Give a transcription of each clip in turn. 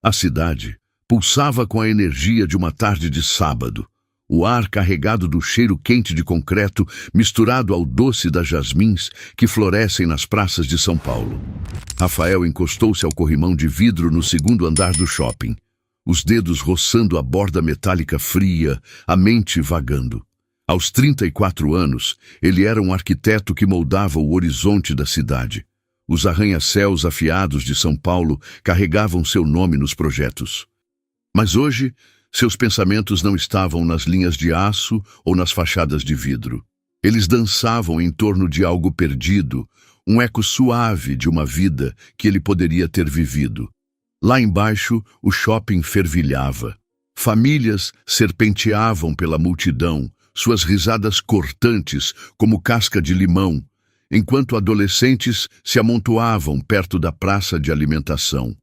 A cidade pulsava com a energia de uma tarde de sábado. O ar carregado do cheiro quente de concreto, misturado ao doce das jasmins que florescem nas praças de São Paulo. Rafael encostou-se ao corrimão de vidro no segundo andar do shopping, os dedos roçando a borda metálica fria, a mente vagando. Aos 34 anos, ele era um arquiteto que moldava o horizonte da cidade. Os arranha-céus afiados de São Paulo carregavam seu nome nos projetos. Mas hoje, seus pensamentos não estavam nas linhas de aço ou nas fachadas de vidro. Eles dançavam em torno de algo perdido, um eco suave de uma vida que ele poderia ter vivido. Lá embaixo, o shopping fervilhava. Famílias serpenteavam pela multidão, suas risadas cortantes como casca de limão, enquanto adolescentes se amontoavam perto da praça de alimentação.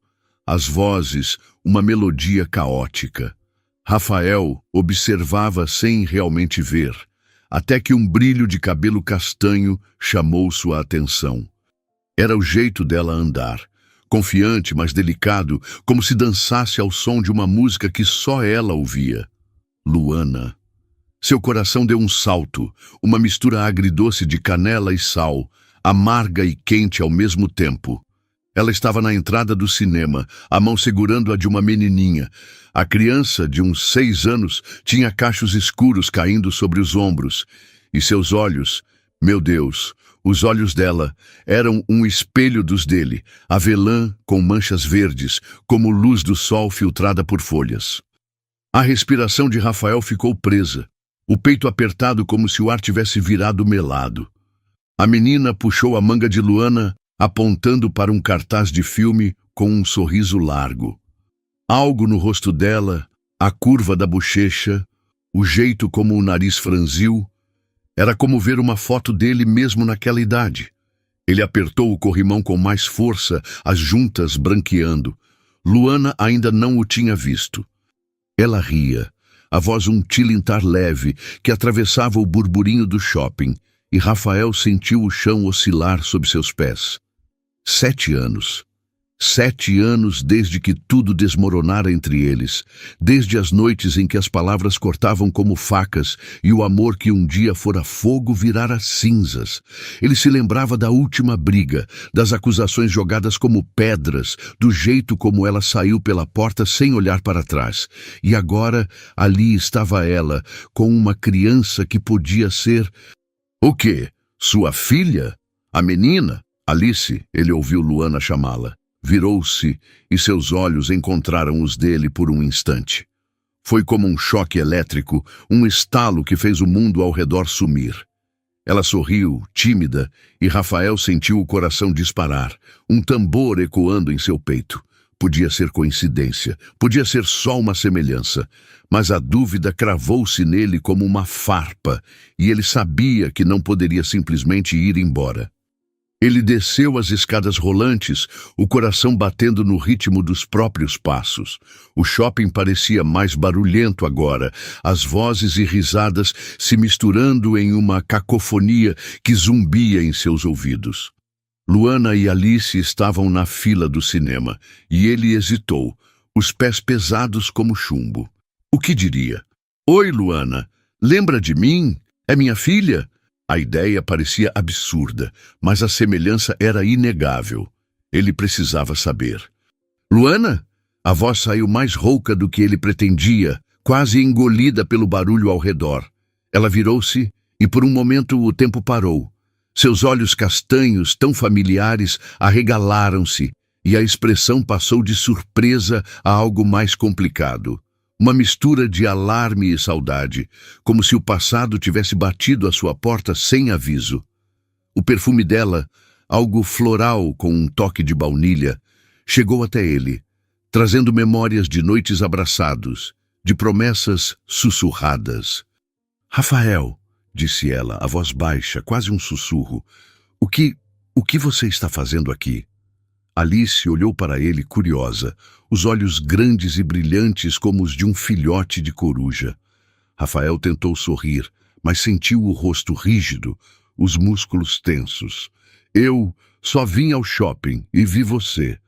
As vozes, uma melodia caótica. Rafael observava sem realmente ver, até que um brilho de cabelo castanho chamou sua atenção. Era o jeito dela andar, confiante, mas delicado, como se dançasse ao som de uma música que só ela ouvia. Luana. Seu coração deu um salto, uma mistura agridoce de canela e sal, amarga e quente ao mesmo tempo. Ela estava na entrada do cinema, a mão segurando a de uma menininha. A criança, de uns 6 anos, tinha cachos escuros caindo sobre os ombros. E seus olhos, meu Deus, os olhos dela, eram um espelho dos dele, avelã com manchas verdes, como luz do sol filtrada por folhas. A respiração de Rafael ficou presa, o peito apertado como se o ar tivesse virado melado. A menina puxou a manga de Luana, apontando para um cartaz de filme com um sorriso largo. Algo no rosto dela, a curva da bochecha, o jeito como o nariz franziu, era como ver uma foto dele mesmo naquela idade. Ele apertou o corrimão com mais força, as juntas branqueando. Luana ainda não o tinha visto. Ela ria, a voz um tilintar leve que atravessava o burburinho do shopping, e Rafael sentiu o chão oscilar sob seus pés. 7 anos. 7 anos desde que tudo desmoronara entre eles, desde as noites em que as palavras cortavam como facas e o amor que um dia fora fogo virara cinzas. Ele se lembrava da última briga, das acusações jogadas como pedras, do jeito como ela saiu pela porta sem olhar para trás. E agora, ali estava ela, com uma criança que podia ser... O quê? Sua filha? A menina? Alice, ele ouviu Luana chamá-la. Virou-se e seus olhos encontraram os dele por um instante. Foi como um choque elétrico, um estalo que fez o mundo ao redor sumir. Ela sorriu, tímida, e Rafael sentiu o coração disparar, um tambor ecoando em seu peito. Podia ser coincidência, podia ser só uma semelhança, mas a dúvida cravou-se nele como uma farpa, e ele sabia que não poderia simplesmente ir embora. Ele desceu as escadas rolantes, o coração batendo no ritmo dos próprios passos. O shopping parecia mais barulhento agora, as vozes e risadas se misturando em uma cacofonia que zumbia em seus ouvidos. Luana e Alice estavam na fila do cinema, e ele hesitou, os pés pesados como chumbo. O que diria? Oi, Luana, lembra de mim? É minha filha? A ideia parecia absurda, mas a semelhança era inegável. Ele precisava saber. Luana? A voz saiu mais rouca do que ele pretendia, quase engolida pelo barulho ao redor. Ela virou-se e por um momento o tempo parou. Seus olhos castanhos, tão familiares, arregalaram-se, e a expressão passou de surpresa a algo mais complicado. Uma mistura de alarme e saudade, como se o passado tivesse batido à sua porta sem aviso. O perfume dela, algo floral com um toque de baunilha, chegou até ele, trazendo memórias de noites abraçados, de promessas sussurradas. Rafael, disse ela, a voz baixa, quase um sussurro, o que você está fazendo aqui? Alice olhou para ele curiosa, os olhos grandes e brilhantes como os de um filhote de coruja. Rafael tentou sorrir, mas sentiu o rosto rígido, os músculos tensos. Eu só vim ao shopping e vi você.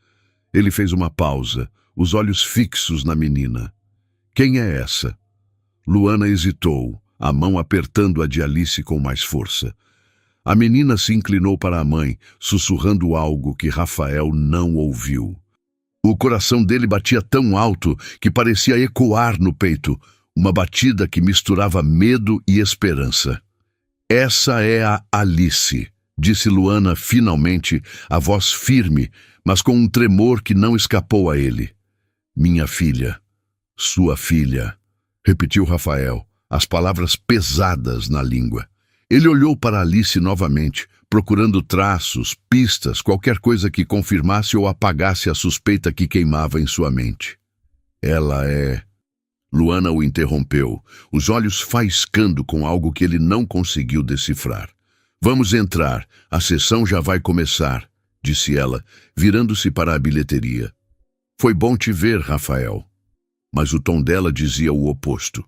Ele fez uma pausa, os olhos fixos na menina. Quem é essa? Luana hesitou, a mão apertando a de Alice com mais força. A menina se inclinou para a mãe, sussurrando algo que Rafael não ouviu. O coração dele batia tão alto que parecia ecoar no peito, uma batida que misturava medo e esperança. Essa é a Alice, disse Luana finalmente, a voz firme, mas com um tremor que não escapou a ele. Minha filha, sua filha, repetiu Rafael, as palavras pesadas na língua. Ele olhou para Alice novamente, procurando traços, pistas, qualquer coisa que confirmasse ou apagasse a suspeita que queimava em sua mente. Ela é... Luana o interrompeu, os olhos faiscando com algo que ele não conseguiu decifrar. Vamos entrar, a sessão já vai começar, disse ela, virando-se para a bilheteria. Foi bom te ver, Rafael. Mas o tom dela dizia o oposto.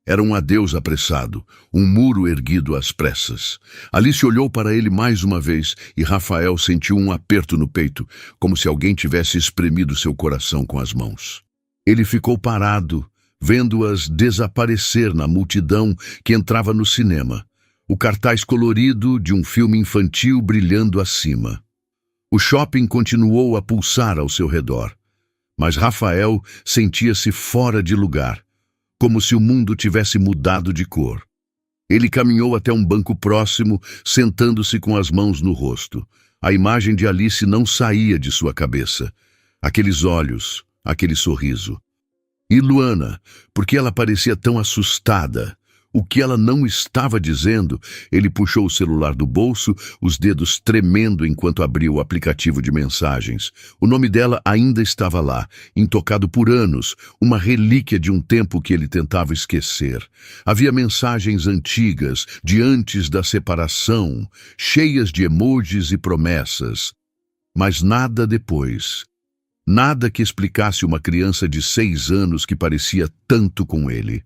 Era um adeus apressado, um muro erguido às pressas. Alice olhou para ele mais uma vez e Rafael sentiu um aperto no peito, como se alguém tivesse espremido seu coração com as mãos. Ele ficou parado, vendo-as desaparecer na multidão que entrava no cinema, o cartaz colorido de um filme infantil brilhando acima. O shopping continuou a pulsar ao seu redor, mas Rafael sentia-se fora de lugar, como se o mundo tivesse mudado de cor. Ele caminhou até um banco próximo, sentando-se com as mãos no rosto. A imagem de Alice não saía de sua cabeça. Aqueles olhos, aquele sorriso. E Luana, porque ela parecia tão assustada? O que ela não estava dizendo? Ele puxou o celular do bolso, os dedos tremendo enquanto abria o aplicativo de mensagens. O nome dela ainda estava lá, intocado por anos, uma relíquia de um tempo que ele tentava esquecer. Havia mensagens antigas, de antes da separação, cheias de emojis e promessas. Mas nada depois. Nada que explicasse uma criança de 6 anos que parecia tanto com ele.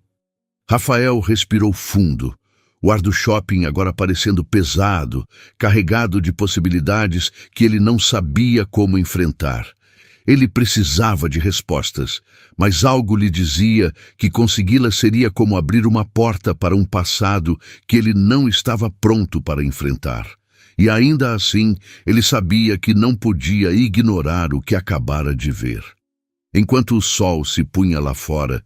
Rafael respirou fundo, o ar do shopping agora parecendo pesado, carregado de possibilidades que ele não sabia como enfrentar. Ele precisava de respostas, mas algo lhe dizia que consegui-las seria como abrir uma porta para um passado que ele não estava pronto para enfrentar. E ainda assim, ele sabia que não podia ignorar o que acabara de ver. Enquanto o sol se punha lá fora,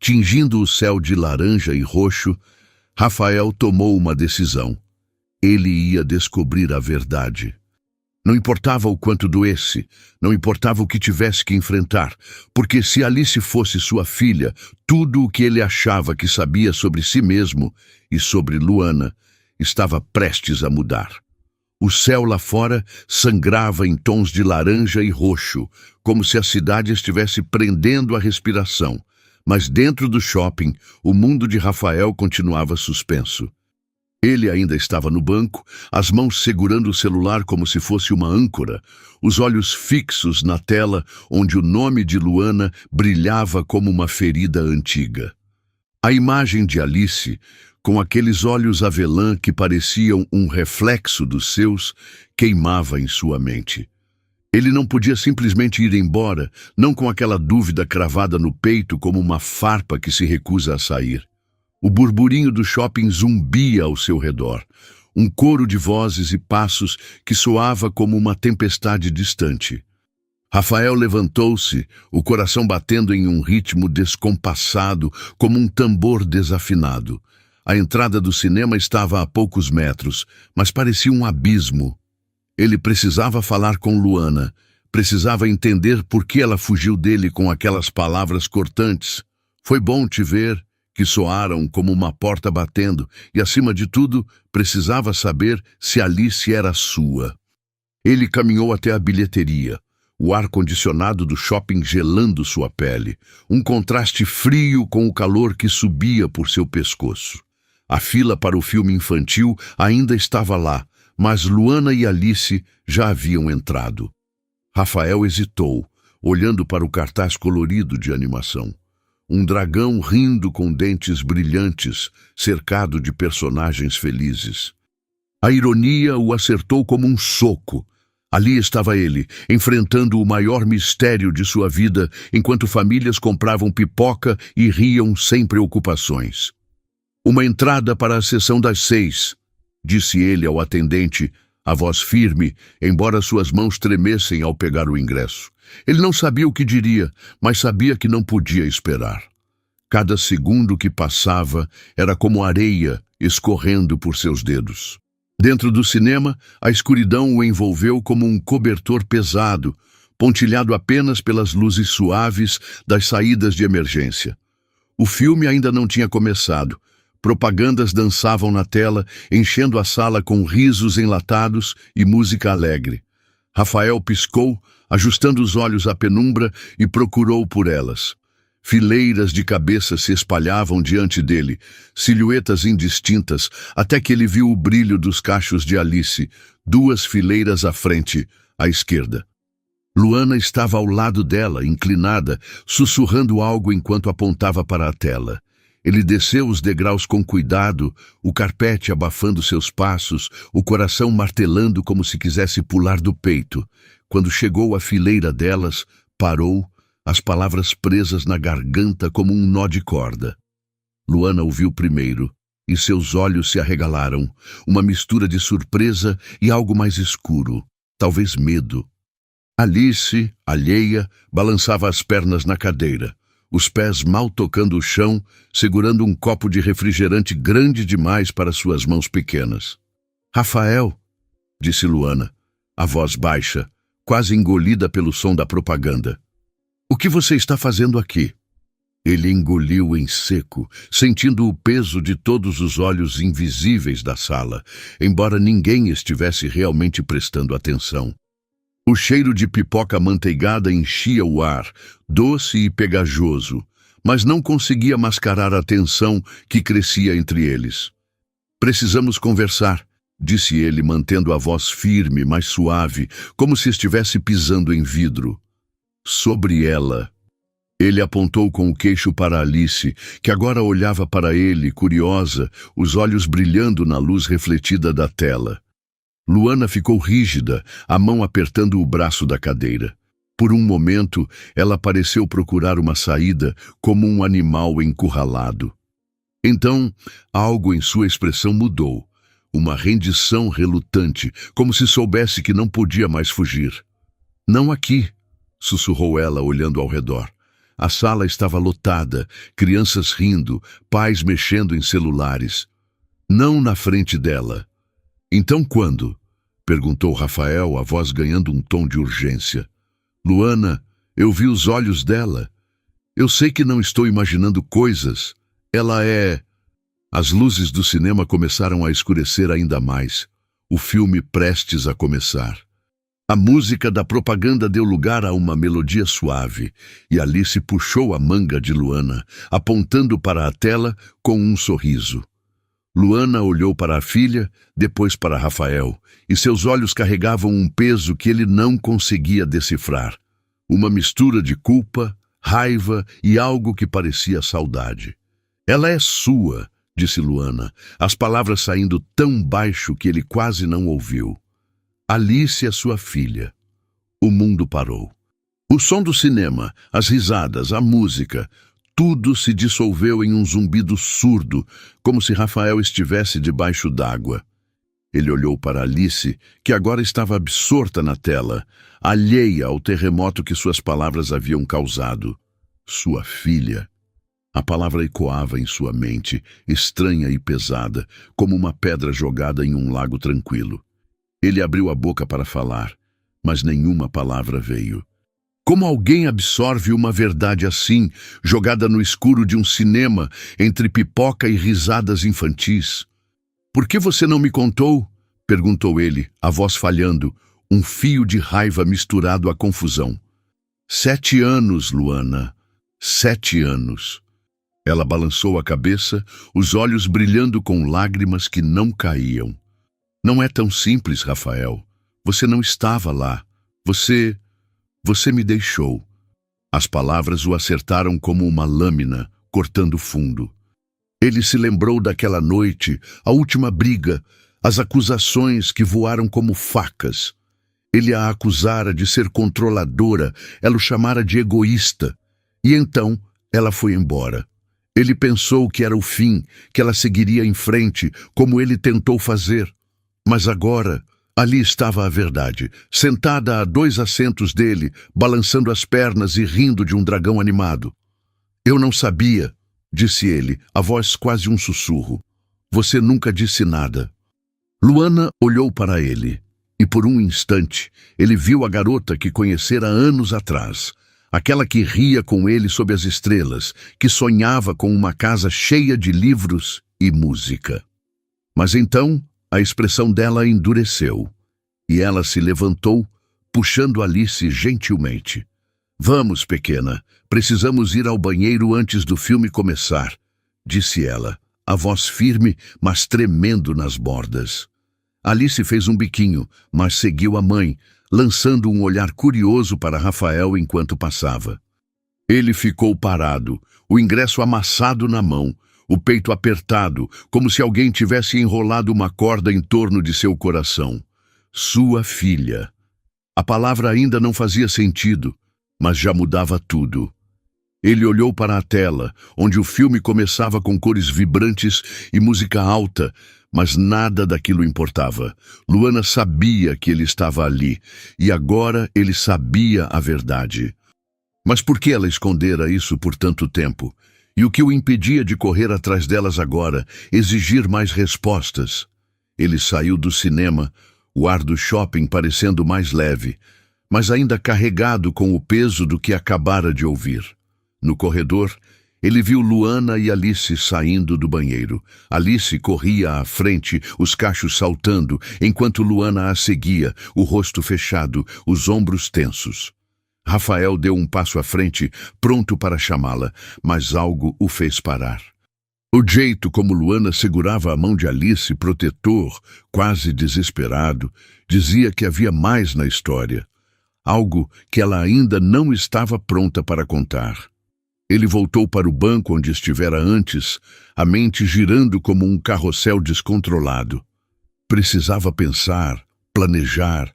tingindo o céu de laranja e roxo, Rafael tomou uma decisão. Ele ia descobrir a verdade. Não importava o quanto doesse, não importava o que tivesse que enfrentar, porque se Alice fosse sua filha, tudo o que ele achava que sabia sobre si mesmo e sobre Luana estava prestes a mudar. O céu lá fora sangrava em tons de laranja e roxo, como se a cidade estivesse prendendo a respiração. Mas dentro do shopping, o mundo de Rafael continuava suspenso. Ele ainda estava no banco, as mãos segurando o celular como se fosse uma âncora, os olhos fixos na tela onde o nome de Luana brilhava como uma ferida antiga. A imagem de Alice, com aqueles olhos avelã que pareciam um reflexo dos seus, queimava em sua mente. Ele não podia simplesmente ir embora, não com aquela dúvida cravada no peito como uma farpa que se recusa a sair. O burburinho do shopping zumbia ao seu redor, um coro de vozes e passos que soava como uma tempestade distante. Rafael levantou-se, o coração batendo em um ritmo descompassado, como um tambor desafinado. A entrada do cinema estava a poucos metros, mas parecia um abismo. Ele precisava falar com Luana, precisava entender por que ela fugiu dele com aquelas palavras cortantes. Foi bom te ver, que soaram como uma porta batendo, e acima de tudo, precisava saber se Alice era sua. Ele caminhou até a bilheteria, o ar-condicionado do shopping gelando sua pele, um contraste frio com o calor que subia por seu pescoço. A fila para o filme infantil ainda estava lá, mas Luana e Alice já haviam entrado. Rafael hesitou, olhando para o cartaz colorido de animação. Um dragão rindo com dentes brilhantes, cercado de personagens felizes. A ironia o acertou como um soco. Ali estava ele, enfrentando o maior mistério de sua vida, enquanto famílias compravam pipoca e riam sem preocupações. "Uma entrada para a sessão das 6, disse ele ao atendente, a voz firme, embora suas mãos tremessem ao pegar o ingresso. Ele não sabia o que diria, mas sabia que não podia esperar. Cada segundo que passava era como areia escorrendo por seus dedos. Dentro do cinema, a escuridão o envolveu como um cobertor pesado, pontilhado apenas pelas luzes suaves das saídas de emergência. O filme ainda não tinha começado. Propagandas dançavam na tela, enchendo a sala com risos enlatados e música alegre. Rafael piscou, ajustando os olhos à penumbra, e procurou por elas. Fileiras de cabeças se espalhavam diante dele, silhuetas indistintas, até que ele viu o brilho dos cachos de Alice, 2 fileiras à frente, à esquerda. Luana estava ao lado dela, inclinada, sussurrando algo enquanto apontava para a tela. Ele desceu os degraus com cuidado, o carpete abafando seus passos, o coração martelando como se quisesse pular do peito. Quando chegou à fileira delas, parou, as palavras presas na garganta como um nó de corda. Luana ouviu primeiro, e seus olhos se arregalaram, uma mistura de surpresa e algo mais escuro, talvez medo. Alice, alheia, balançava as pernas na cadeira, os pés mal tocando o chão, segurando um copo de refrigerante grande demais para suas mãos pequenas. "Rafael", disse Luana, a voz baixa, quase engolida pelo som da propaganda. "O que você está fazendo aqui?" Ele engoliu em seco, sentindo o peso de todos os olhos invisíveis da sala, embora ninguém estivesse realmente prestando atenção. O cheiro de pipoca amanteigada enchia o ar, doce e pegajoso, mas não conseguia mascarar a tensão que crescia entre eles. "Precisamos conversar", disse ele, mantendo a voz firme, mas suave, como se estivesse pisando em vidro. "Sobre ela." Ele apontou com o queixo para Alice, que agora olhava para ele, curiosa, os olhos brilhando na luz refletida da tela. Luana ficou rígida, a mão apertando o braço da cadeira. Por um momento, ela pareceu procurar uma saída, como um animal encurralado. Então, algo em sua expressão mudou. Uma rendição relutante, como se soubesse que não podia mais fugir. "Não aqui", sussurrou ela, olhando ao redor. A sala estava lotada, crianças rindo, pais mexendo em celulares. "Não na frente dela." "Então quando?" perguntou Rafael, a voz ganhando um tom de urgência. "Luana, eu vi os olhos dela. Eu sei que não estou imaginando coisas. Ela é..." As luzes do cinema começaram a escurecer ainda mais. O filme prestes a começar. A música da propaganda deu lugar a uma melodia suave, e Alice puxou a manga de Luana, apontando para a tela com um sorriso. Luana olhou para a filha, depois para Rafael, e seus olhos carregavam um peso que ele não conseguia decifrar. Uma mistura de culpa, raiva e algo que parecia saudade. "Ela é sua", disse Luana, as palavras saindo tão baixo que ele quase não ouviu. "Alice é sua filha." O mundo parou. O som do cinema, as risadas, a música, tudo se dissolveu em um zumbido surdo, como se Rafael estivesse debaixo d'água. Ele olhou para Alice, que agora estava absorta na tela, alheia ao terremoto que suas palavras haviam causado. Sua filha. A palavra ecoava em sua mente, estranha e pesada, como uma pedra jogada em um lago tranquilo. Ele abriu a boca para falar, mas nenhuma palavra veio. Como alguém absorve uma verdade assim, jogada no escuro de um cinema, entre pipoca e risadas infantis? "Por que você não me contou?" perguntou ele, a voz falhando, um fio de raiva misturado à confusão. 7 anos, Luana. 7 anos. Ela balançou a cabeça, os olhos brilhando com lágrimas que não caíam. "Não é tão simples, Rafael. Você não estava lá. Você me deixou." As palavras o acertaram como uma lâmina, cortando fundo. Ele se lembrou daquela noite, a última briga, as acusações que voaram como facas. Ele a acusara de ser controladora, ela o chamara de egoísta. E então ela foi embora. Ele pensou que era o fim, que ela seguiria em frente, como ele tentou fazer. Mas agora, ali estava a verdade, sentada a 2 assentos dele, balançando as pernas e rindo de um dragão animado. Eu não sabia, disse ele, a voz quase um sussurro. Você nunca disse nada. Luana olhou para ele, e por um instante ele viu a garota que conhecera anos atrás. Aquela que ria com ele sob as estrelas, que sonhava com uma casa cheia de livros e música. Mas então a expressão dela endureceu, e ela se levantou, puxando Alice gentilmente. Vamos, pequena, precisamos ir ao banheiro antes do filme começar, disse ela, a voz firme, mas tremendo nas bordas. Alice fez um biquinho, mas seguiu a mãe, lançando um olhar curioso para Rafael enquanto passava. Ele ficou parado, o ingresso amassado na mão, o peito apertado, como se alguém tivesse enrolado uma corda em torno de seu coração. Sua filha. A palavra ainda não fazia sentido, mas já mudava tudo. Ele olhou para a tela, onde o filme começava com cores vibrantes e música alta, mas nada daquilo importava. Luana sabia que ele estava ali, e agora ele sabia a verdade. Mas por que ela escondera isso por tanto tempo? E o que o impedia de correr atrás delas agora, exigir mais respostas? Ele saiu do cinema, o ar do shopping parecendo mais leve, mas ainda carregado com o peso do que acabara de ouvir. No corredor, ele viu Luana e Alice saindo do banheiro. Alice corria à frente, os cachos saltando, enquanto Luana a seguia, o rosto fechado, os ombros tensos. Rafael deu um passo à frente, pronto para chamá-la, mas algo o fez parar. O jeito como Luana segurava a mão de Alice, protetor, quase desesperado, dizia que havia mais na história. Algo que ela ainda não estava pronta para contar. Ele voltou para o banco onde estivera antes, a mente girando como um carrossel descontrolado. Precisava pensar, planejar.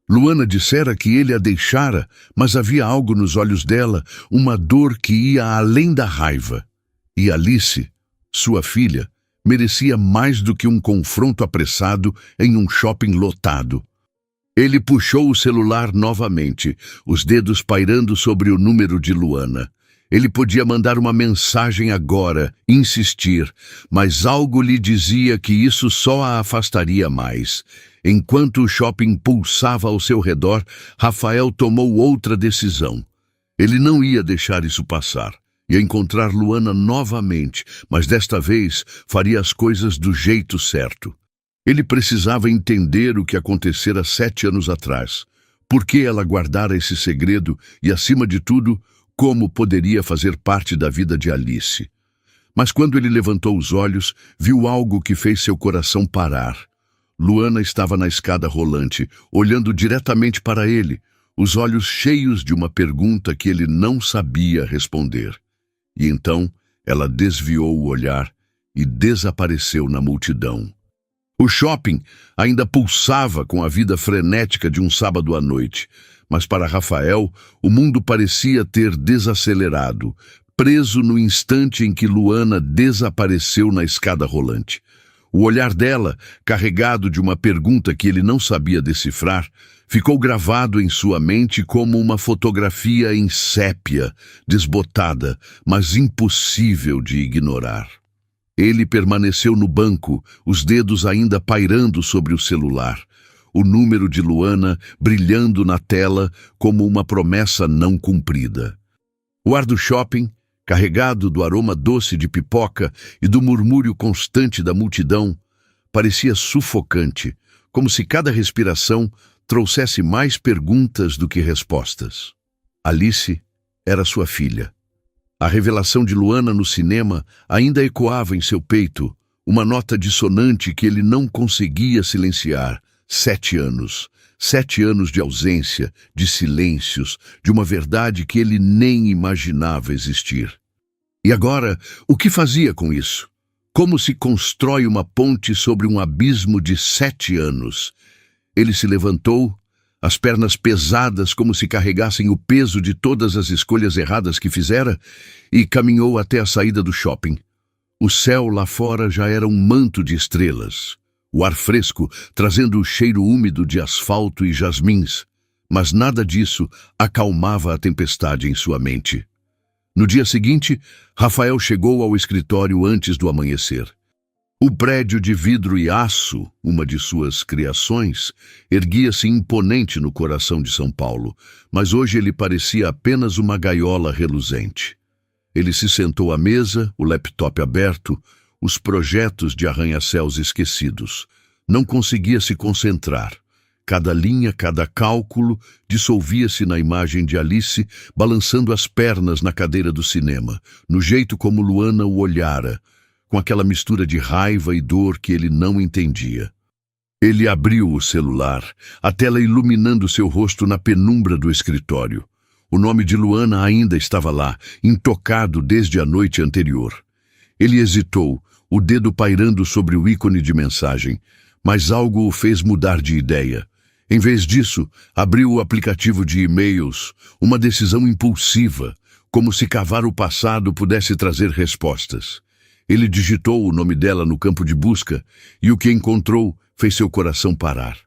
Luana dissera que ele a deixara, mas havia algo nos olhos dela, uma dor que ia além da raiva. E Alice, sua filha, merecia mais do que um confronto apressado em um shopping lotado. Ele puxou o celular novamente, os dedos pairando sobre o número de Luana. Ele podia mandar uma mensagem agora, insistir, mas algo lhe dizia que isso só a afastaria mais. Enquanto o shopping pulsava ao seu redor, Rafael tomou outra decisão. Ele não ia deixar isso passar. Ia encontrar Luana novamente, mas desta vez faria as coisas do jeito certo. Ele precisava entender o que acontecera 7 anos atrás. Por que ela guardara esse segredo e, acima de tudo, como poderia fazer parte da vida de Alice. Mas quando ele levantou os olhos, viu algo que fez seu coração parar. Luana estava na escada rolante, olhando diretamente para ele, os olhos cheios de uma pergunta que ele não sabia responder. E então ela desviou o olhar e desapareceu na multidão. O shopping ainda pulsava com a vida frenética de um sábado à noite, mas para Rafael o mundo parecia ter desacelerado, preso no instante em que Luana desapareceu na escada rolante. O olhar dela, carregado de uma pergunta que ele não sabia decifrar, ficou gravado em sua mente como uma fotografia em sépia, desbotada, mas impossível de ignorar. Ele permaneceu no banco, os dedos ainda pairando sobre o celular, o número de Luana brilhando na tela como uma promessa não cumprida. O ar do shopping, carregado do aroma doce de pipoca e do murmúrio constante da multidão, parecia sufocante, como se cada respiração trouxesse mais perguntas do que respostas. Alice era sua filha. A revelação de Luana no cinema ainda ecoava em seu peito, uma nota dissonante que ele não conseguia silenciar. 7 anos. 7 anos de ausência, de silêncios, de uma verdade que ele nem imaginava existir. E agora, o que fazia com isso? Como se constrói uma ponte sobre um abismo de 7 anos? Ele se levantou, as pernas pesadas como se carregassem o peso de todas as escolhas erradas que fizera, e caminhou até a saída do shopping. O céu lá fora já era um manto de estrelas, o ar fresco trazendo o cheiro úmido de asfalto e jasmins, mas nada disso acalmava a tempestade em sua mente. No dia seguinte, Rafael chegou ao escritório antes do amanhecer. O prédio de vidro e aço, uma de suas criações, erguia-se imponente no coração de São Paulo, mas hoje ele parecia apenas uma gaiola reluzente. Ele se sentou à mesa, o laptop aberto, os projetos de arranha-céus esquecidos. Não conseguia se concentrar. Cada linha, cada cálculo, dissolvia-se na imagem de Alice, balançando as pernas na cadeira do cinema, no jeito como Luana o olhara, com aquela mistura de raiva e dor que ele não entendia. Ele abriu o celular, a tela iluminando seu rosto na penumbra do escritório. O nome de Luana ainda estava lá, intocado desde a noite anterior. Ele hesitou, o dedo pairando sobre o ícone de mensagem, mas algo o fez mudar de ideia. Em vez disso, abriu o aplicativo de e-mails, uma decisão impulsiva, como se cavar o passado pudesse trazer respostas. Ele digitou o nome dela no campo de busca e o que encontrou fez seu coração parar.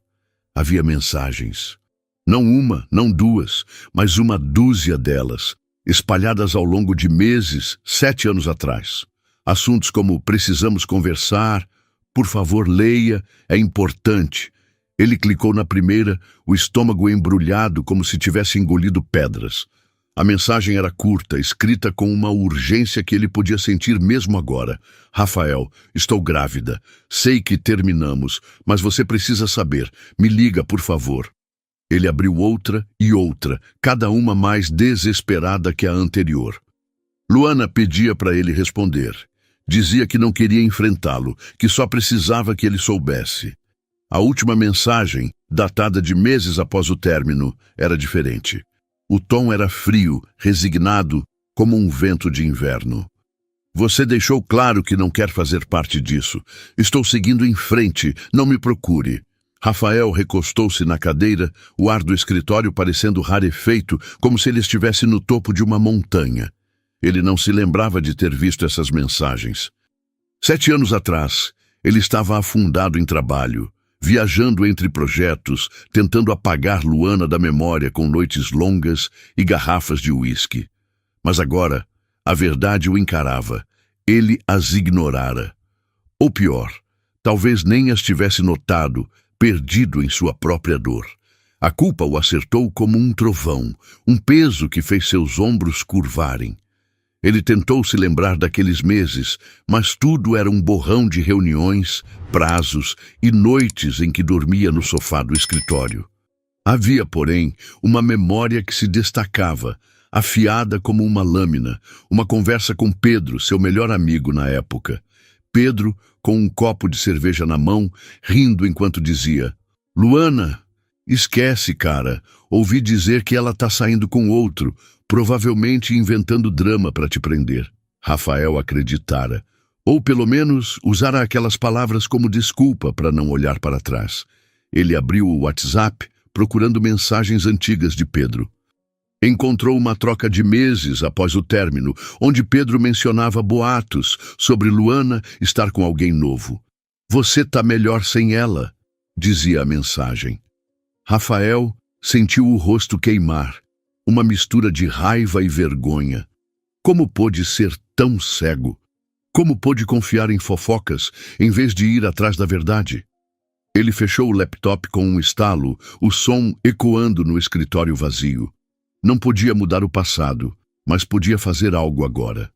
Havia mensagens. Não uma, não duas, mas uma dúzia delas, espalhadas ao longo de meses, 7 anos atrás. Assuntos como precisamos conversar, por favor leia, é importante. Ele clicou na primeira, o estômago embrulhado como se tivesse engolido pedras. A mensagem era curta, escrita com uma urgência que ele podia sentir mesmo agora. Rafael, estou grávida. Sei que terminamos, mas você precisa saber. Me liga, por favor. Ele abriu outra e outra, cada uma mais desesperada que a anterior. Luana pedia para ele responder. Dizia que não queria enfrentá-lo, que só precisava que ele soubesse. A última mensagem, datada de meses após o término, era diferente. O tom era frio, resignado, como um vento de inverno. Você deixou claro que não quer fazer parte disso. Estou seguindo em frente, não me procure. Rafael recostou-se na cadeira, o ar do escritório parecendo rarefeito, como se ele estivesse no topo de uma montanha. Ele não se lembrava de ter visto essas mensagens. 7 anos atrás, ele estava afundado em trabalho, viajando entre projetos, tentando apagar Luana da memória com noites longas e garrafas de uísque. Mas agora, a verdade o encarava. Ele as ignorara. Ou pior, talvez nem as tivesse notado, perdido em sua própria dor. A culpa o acertou como um trovão, um peso que fez seus ombros curvarem. Ele tentou se lembrar daqueles meses, mas tudo era um borrão de reuniões, prazos e noites em que dormia no sofá do escritório. Havia, porém, uma memória que se destacava, afiada como uma lâmina, uma conversa com Pedro, seu melhor amigo na época. Pedro, com um copo de cerveja na mão, rindo enquanto dizia: Luana, esquece, cara, ouvi dizer que ela tá saindo com outro, provavelmente inventando drama para te prender. Rafael acreditara, ou pelo menos usara aquelas palavras como desculpa para não olhar para trás. Ele abriu o WhatsApp, procurando mensagens antigas de Pedro. Encontrou uma troca de meses após o término, onde Pedro mencionava boatos sobre Luana estar com alguém novo. Você tá melhor sem ela, dizia a mensagem. Rafael sentiu o rosto queimar, uma mistura de raiva e vergonha. Como pôde ser tão cego? Como pôde confiar em fofocas em vez de ir atrás da verdade? Ele fechou o laptop com um estalo, o som ecoando no escritório vazio. Não podia mudar o passado, mas podia fazer algo agora.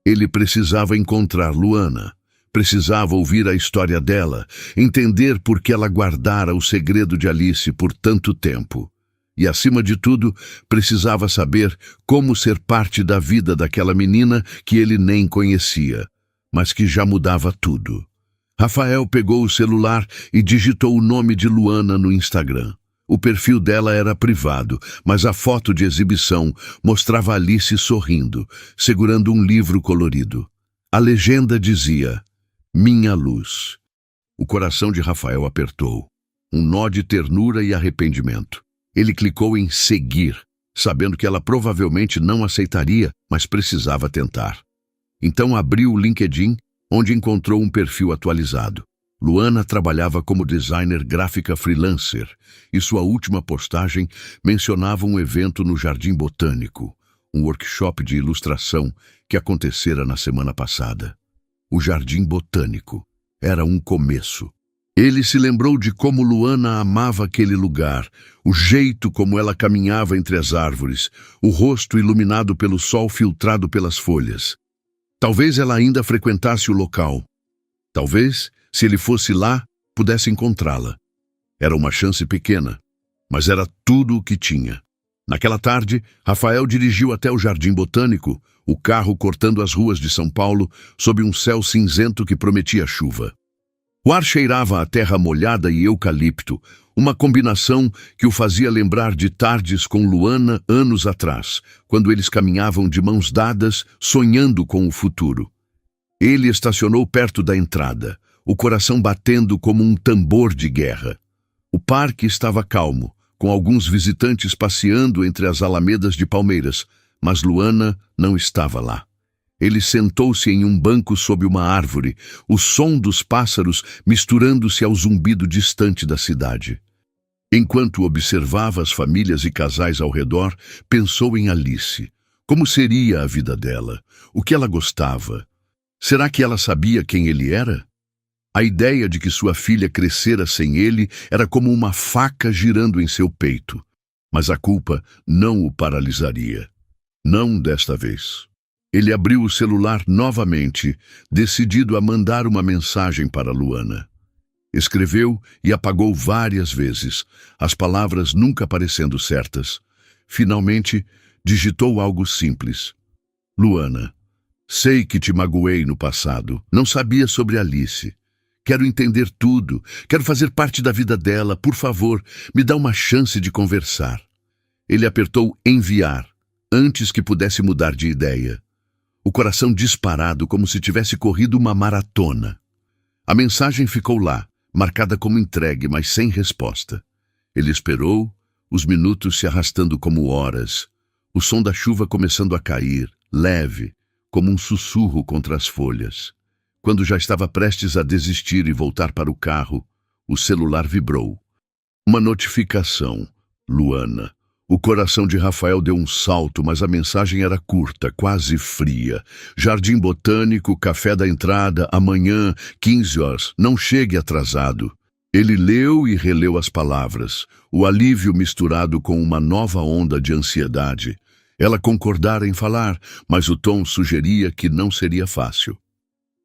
Ele precisava encontrar Luana. Precisava ouvir a história dela, entender por que ela guardara o segredo de Alice por tanto tempo. E, acima de tudo, precisava saber como ser parte da vida daquela menina que ele nem conhecia, mas que já mudava tudo. Rafael pegou o celular e digitou o nome de Luana no Instagram. O perfil dela era privado, mas a foto de exibição mostrava Alice sorrindo, segurando um livro colorido. A legenda dizia: Minha luz. O coração de Rafael apertou. Um nó de ternura e arrependimento. Ele clicou em seguir, sabendo que ela provavelmente não aceitaria, mas precisava tentar. Então abriu o LinkedIn, onde encontrou um perfil atualizado. Luana trabalhava como designer gráfica freelancer e sua última postagem mencionava um evento no Jardim Botânico, um workshop de ilustração que acontecera na semana passada. O Jardim Botânico era um começo. Ele se lembrou de como Luana amava aquele lugar, o jeito como ela caminhava entre as árvores, o rosto iluminado pelo sol filtrado pelas folhas. Talvez ela ainda frequentasse o local. Talvez, se ele fosse lá, pudesse encontrá-la. Era uma chance pequena, mas era tudo o que tinha. Naquela tarde, Rafael dirigiu até o Jardim Botânico, o carro cortando as ruas de São Paulo sob um céu cinzento que prometia chuva. O ar cheirava a terra molhada e eucalipto, uma combinação que o fazia lembrar de tardes com Luana anos atrás, quando eles caminhavam de mãos dadas, sonhando com o futuro. Ele estacionou perto da entrada, o coração batendo como um tambor de guerra. O parque estava calmo, com alguns visitantes passeando entre as alamedas de palmeiras, mas Luana não estava lá. Ele sentou-se em um banco sob uma árvore, o som dos pássaros misturando-se ao zumbido distante da cidade. Enquanto observava as famílias e casais ao redor, pensou em Alice. Como seria a vida dela? O que ela gostava? Será que ela sabia quem ele era? A ideia de que sua filha crescera sem ele era como uma faca girando em seu peito. Mas a culpa não o paralisaria. Não desta vez. Ele abriu o celular novamente, decidido a mandar uma mensagem para Luana. Escreveu e apagou várias vezes, as palavras nunca parecendo certas. Finalmente, digitou algo simples. Luana, sei que te magoei no passado. Não sabia sobre Alice. Quero entender tudo. Quero fazer parte da vida dela. Por favor, me dá uma chance de conversar. Ele apertou enviar, antes que pudesse mudar de ideia. O coração disparado como se tivesse corrido uma maratona. A mensagem ficou lá, marcada como entregue, mas sem resposta. Ele esperou, os minutos se arrastando como horas, o som da chuva começando a cair, leve, como um sussurro contra as folhas. Quando já estava prestes a desistir e voltar para o carro, o celular vibrou. Uma notificação. Luana. O coração de Rafael deu um salto, mas a mensagem era curta, quase fria. Jardim Botânico, café da entrada, amanhã, 15 horas. Não chegue atrasado. Ele leu e releu as palavras, o alívio misturado com uma nova onda de ansiedade. Ela concordara em falar, mas o tom sugeria que não seria fácil.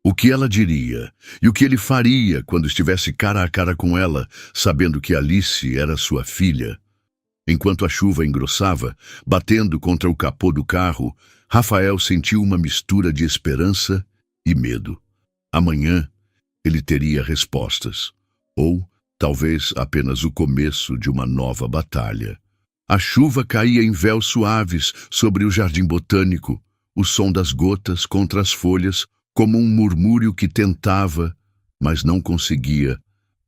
O que ela diria e o que ele faria quando estivesse cara a cara com ela, sabendo que Alice era sua filha? Enquanto a chuva engrossava, batendo contra o capô do carro, Rafael sentiu uma mistura de esperança e medo. Amanhã, ele teria respostas. Ou, talvez, apenas o começo de uma nova batalha. A chuva caía em véus suaves sobre o Jardim Botânico, o som das gotas contra as folhas, como um murmúrio que tentava, mas não conseguia,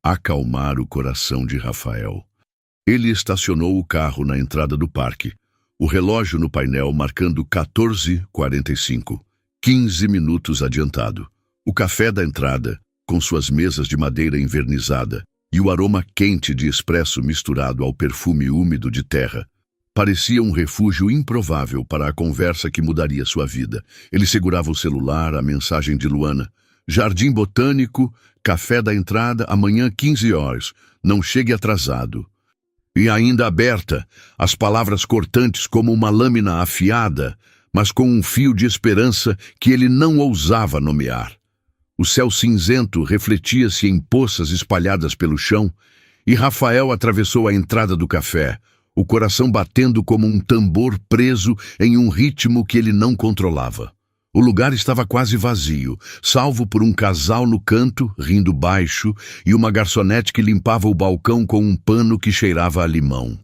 acalmar o coração de Rafael. Ele estacionou o carro na entrada do parque, o relógio no painel marcando 14h45, 15 minutos adiantado. O café da entrada, com suas mesas de madeira envernizada e o aroma quente de expresso misturado ao perfume úmido de terra, parecia um refúgio improvável para a conversa que mudaria sua vida. Ele segurava o celular, a mensagem de Luana. Jardim Botânico, café da entrada, amanhã 15 horas. Não chegue atrasado. E ainda aberta, as palavras cortantes como uma lâmina afiada, mas com um fio de esperança que ele não ousava nomear. O céu cinzento refletia-se em poças espalhadas pelo chão, e Rafael atravessou a entrada do café, o coração batendo como um tambor preso em um ritmo que ele não controlava. O lugar estava quase vazio, salvo por um casal no canto, rindo baixo, e uma garçonete que limpava o balcão com um pano que cheirava a limão.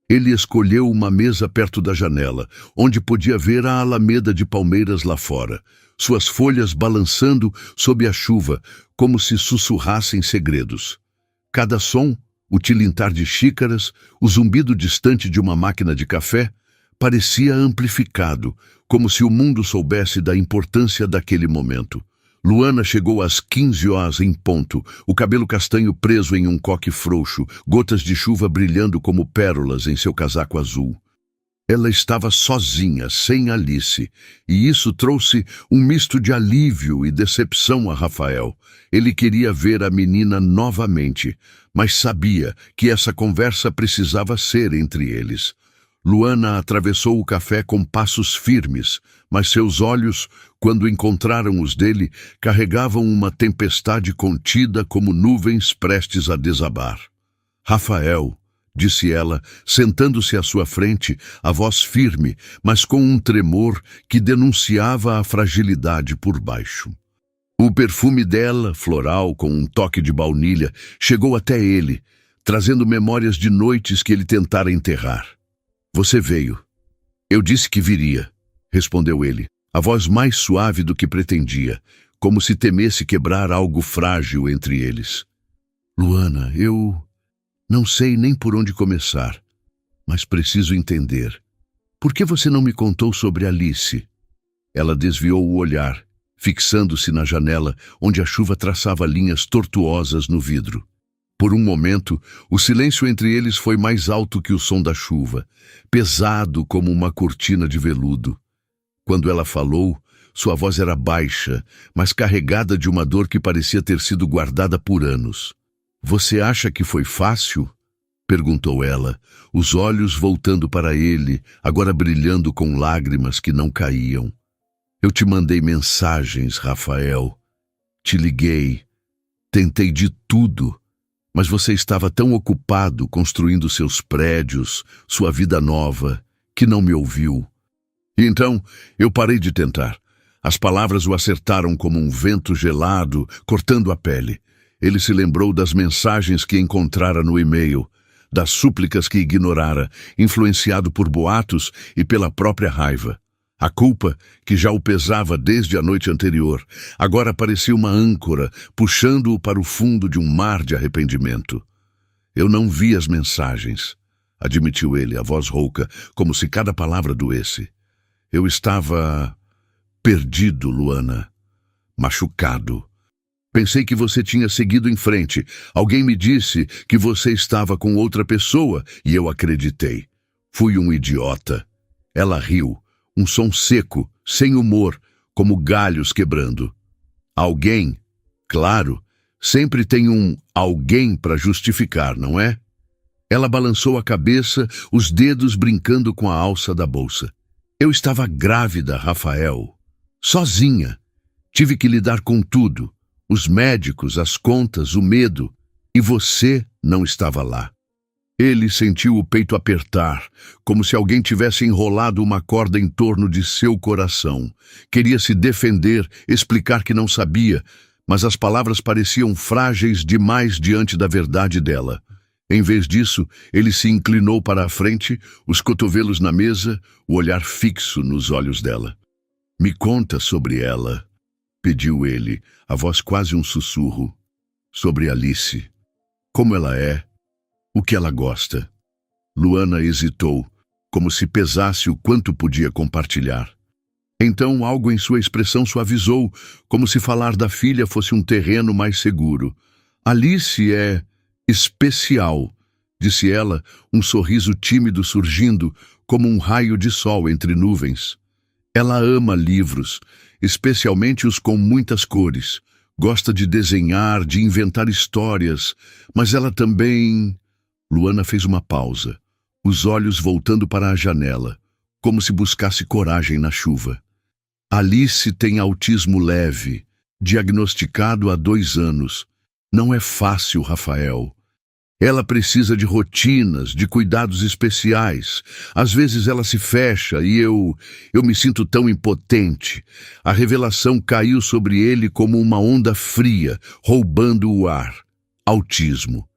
Ele escolheu uma mesa perto da janela, onde podia ver a alameda de palmeiras lá fora, suas folhas balançando sob a chuva, como se sussurrassem segredos. Cada som, O tilintar de xícaras, o zumbido distante de uma máquina de café, parecia amplificado, como se o mundo soubesse da importância daquele momento. Luana chegou às 15 horas em ponto, o cabelo castanho preso em um coque frouxo, gotas de chuva brilhando como pérolas em seu casaco azul. Ela estava sozinha, sem Alice, e isso trouxe um misto de alívio e decepção a Rafael. Ele queria ver a menina novamente, mas sabia que essa conversa precisava ser entre eles. Luana atravessou o café com passos firmes, mas seus olhos, quando encontraram os dele, carregavam uma tempestade contida como nuvens prestes a desabar. Rafael, disse ela, sentando-se à sua frente, a voz firme, mas com um tremor que denunciava a fragilidade por baixo. O perfume dela, floral, com um toque de baunilha, chegou até ele, trazendo memórias de noites que ele tentara enterrar. Você veio. Eu disse que viria, respondeu ele, a voz mais suave do que pretendia, como se temesse quebrar algo frágil entre eles. Luana, eu não sei nem por onde começar, mas preciso entender. Por que você não me contou sobre Alice? Ela desviou o olhar, fixando-se na janela, onde a chuva traçava linhas tortuosas no vidro. Por um momento, o silêncio entre eles foi mais alto que o som da chuva, pesado como uma cortina de veludo. Quando ela falou, sua voz era baixa, mas carregada de uma dor que parecia ter sido guardada por anos. Você acha que foi fácil? Perguntou ela, os olhos voltando para ele, agora brilhando com lágrimas que não caíam. Eu te mandei mensagens, Rafael. Te liguei. Tentei de tudo. Mas você estava tão ocupado construindo seus prédios, sua vida nova, que não me ouviu. E então, eu parei de tentar. As palavras o acertaram como um vento gelado, cortando a pele. Ele se lembrou das mensagens que encontrara no e-mail, das súplicas que ignorara, influenciado por boatos e pela própria raiva. A culpa, que já o pesava desde a noite anterior, agora parecia uma âncora, puxando-o para o fundo de um mar de arrependimento. Eu não vi as mensagens, admitiu ele, a voz rouca, como se cada palavra doesse. Eu estava perdido, Luana, machucado. Pensei que você tinha seguido em frente. Alguém me disse que você estava com outra pessoa e eu acreditei. Fui um idiota. Ela riu. Um som seco, sem humor, como galhos quebrando. Alguém, claro, sempre tem um alguém para justificar, não é? Ela balançou a cabeça, os dedos brincando com a alça da bolsa. Eu estava grávida, Rafael. Sozinha. Tive que lidar com tudo. Os médicos, as contas, o medo. E você não estava lá. Ele sentiu o peito apertar, como se alguém tivesse enrolado uma corda em torno de seu coração. Queria se defender, explicar que não sabia, mas as palavras pareciam frágeis demais diante da verdade dela. Em vez disso, ele se inclinou para a frente, os cotovelos na mesa, o olhar fixo nos olhos dela. Me conta sobre ela, pediu ele, a voz quase um sussurro. Sobre Alice. Como ela é. O que ela gosta? Luana hesitou, como se pesasse o quanto podia compartilhar. Então algo em sua expressão suavizou, como se falar da filha fosse um terreno mais seguro. Alice é especial, disse ela, um sorriso tímido surgindo, como um raio de sol entre nuvens. Ela ama livros, especialmente os com muitas cores. Gosta de desenhar, de inventar histórias, mas ela também... Luana fez uma pausa, os olhos voltando para a janela, como se buscasse coragem na chuva. Alice tem autismo leve, diagnosticado há 2 anos. Não é fácil, Rafael. Ela precisa de rotinas, de cuidados especiais. Às vezes ela se fecha e eu me sinto tão impotente. A revelação caiu sobre ele como uma onda fria, roubando o ar. Autismo.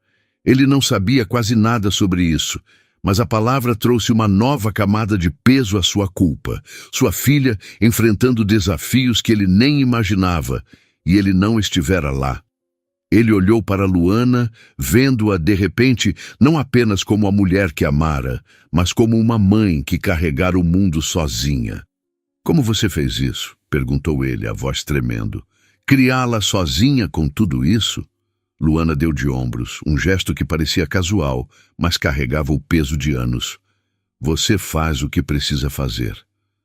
Ele não sabia quase nada sobre isso, mas a palavra trouxe uma nova camada de peso à sua culpa. Sua filha enfrentando desafios que ele nem imaginava, e ele não estivera lá. Ele olhou para Luana, vendo-a de repente não apenas como a mulher que amara, mas como uma mãe que carregara o mundo sozinha. "Como você fez isso?" perguntou ele, a voz tremendo. "Criá-la sozinha com tudo isso?" Luana deu de ombros, um gesto que parecia casual, mas carregava o peso de anos. "Você faz o que precisa fazer.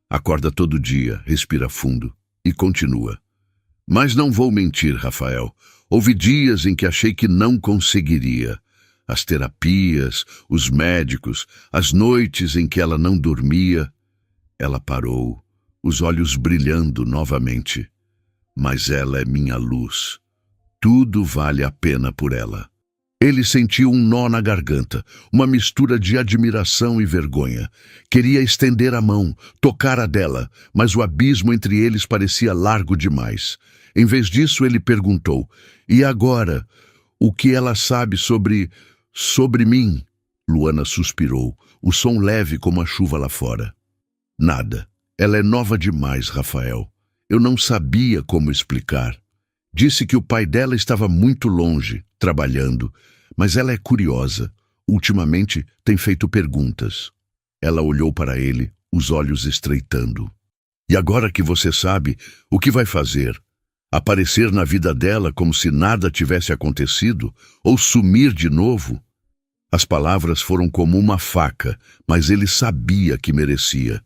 Acorda todo dia, respira fundo e continua. Mas não vou mentir, Rafael. Houve dias em que achei que não conseguiria. As terapias, os médicos, as noites em que ela não dormia." Ela parou, os olhos brilhando novamente. "Mas ela é minha luz. Tudo vale a pena por ela." Ele sentiu um nó na garganta, uma mistura de admiração e vergonha. Queria estender a mão, tocar a dela, mas o abismo entre eles parecia largo demais. Em vez disso, ele perguntou: "E agora? O que ela sabe sobre mim?" Luana suspirou, o som leve como a chuva lá fora. "Nada. Ela é nova demais, Rafael. Eu não sabia como explicar. Disse que o pai dela estava muito longe, trabalhando, mas ela é curiosa. Ultimamente tem feito perguntas." Ela olhou para ele, os olhos estreitando. "E agora que você sabe, o que vai fazer? Aparecer na vida dela como se nada tivesse acontecido? Ou sumir de novo?" As palavras foram como uma faca, mas ele sabia que merecia.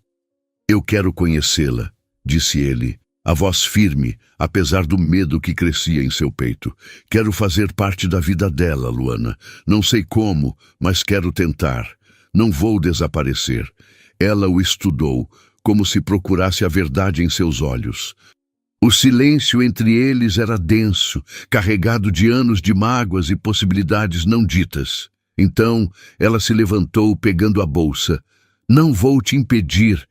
"Eu quero conhecê-la", disse ele, a voz firme, apesar do medo que crescia em seu peito. "Quero fazer parte da vida dela, Luana. Não sei como, mas quero tentar. Não vou desaparecer." Ela o estudou, como se procurasse a verdade em seus olhos. O silêncio entre eles era denso, carregado de anos de mágoas e possibilidades não ditas. Então, ela se levantou, pegando a bolsa. "Não vou te impedir",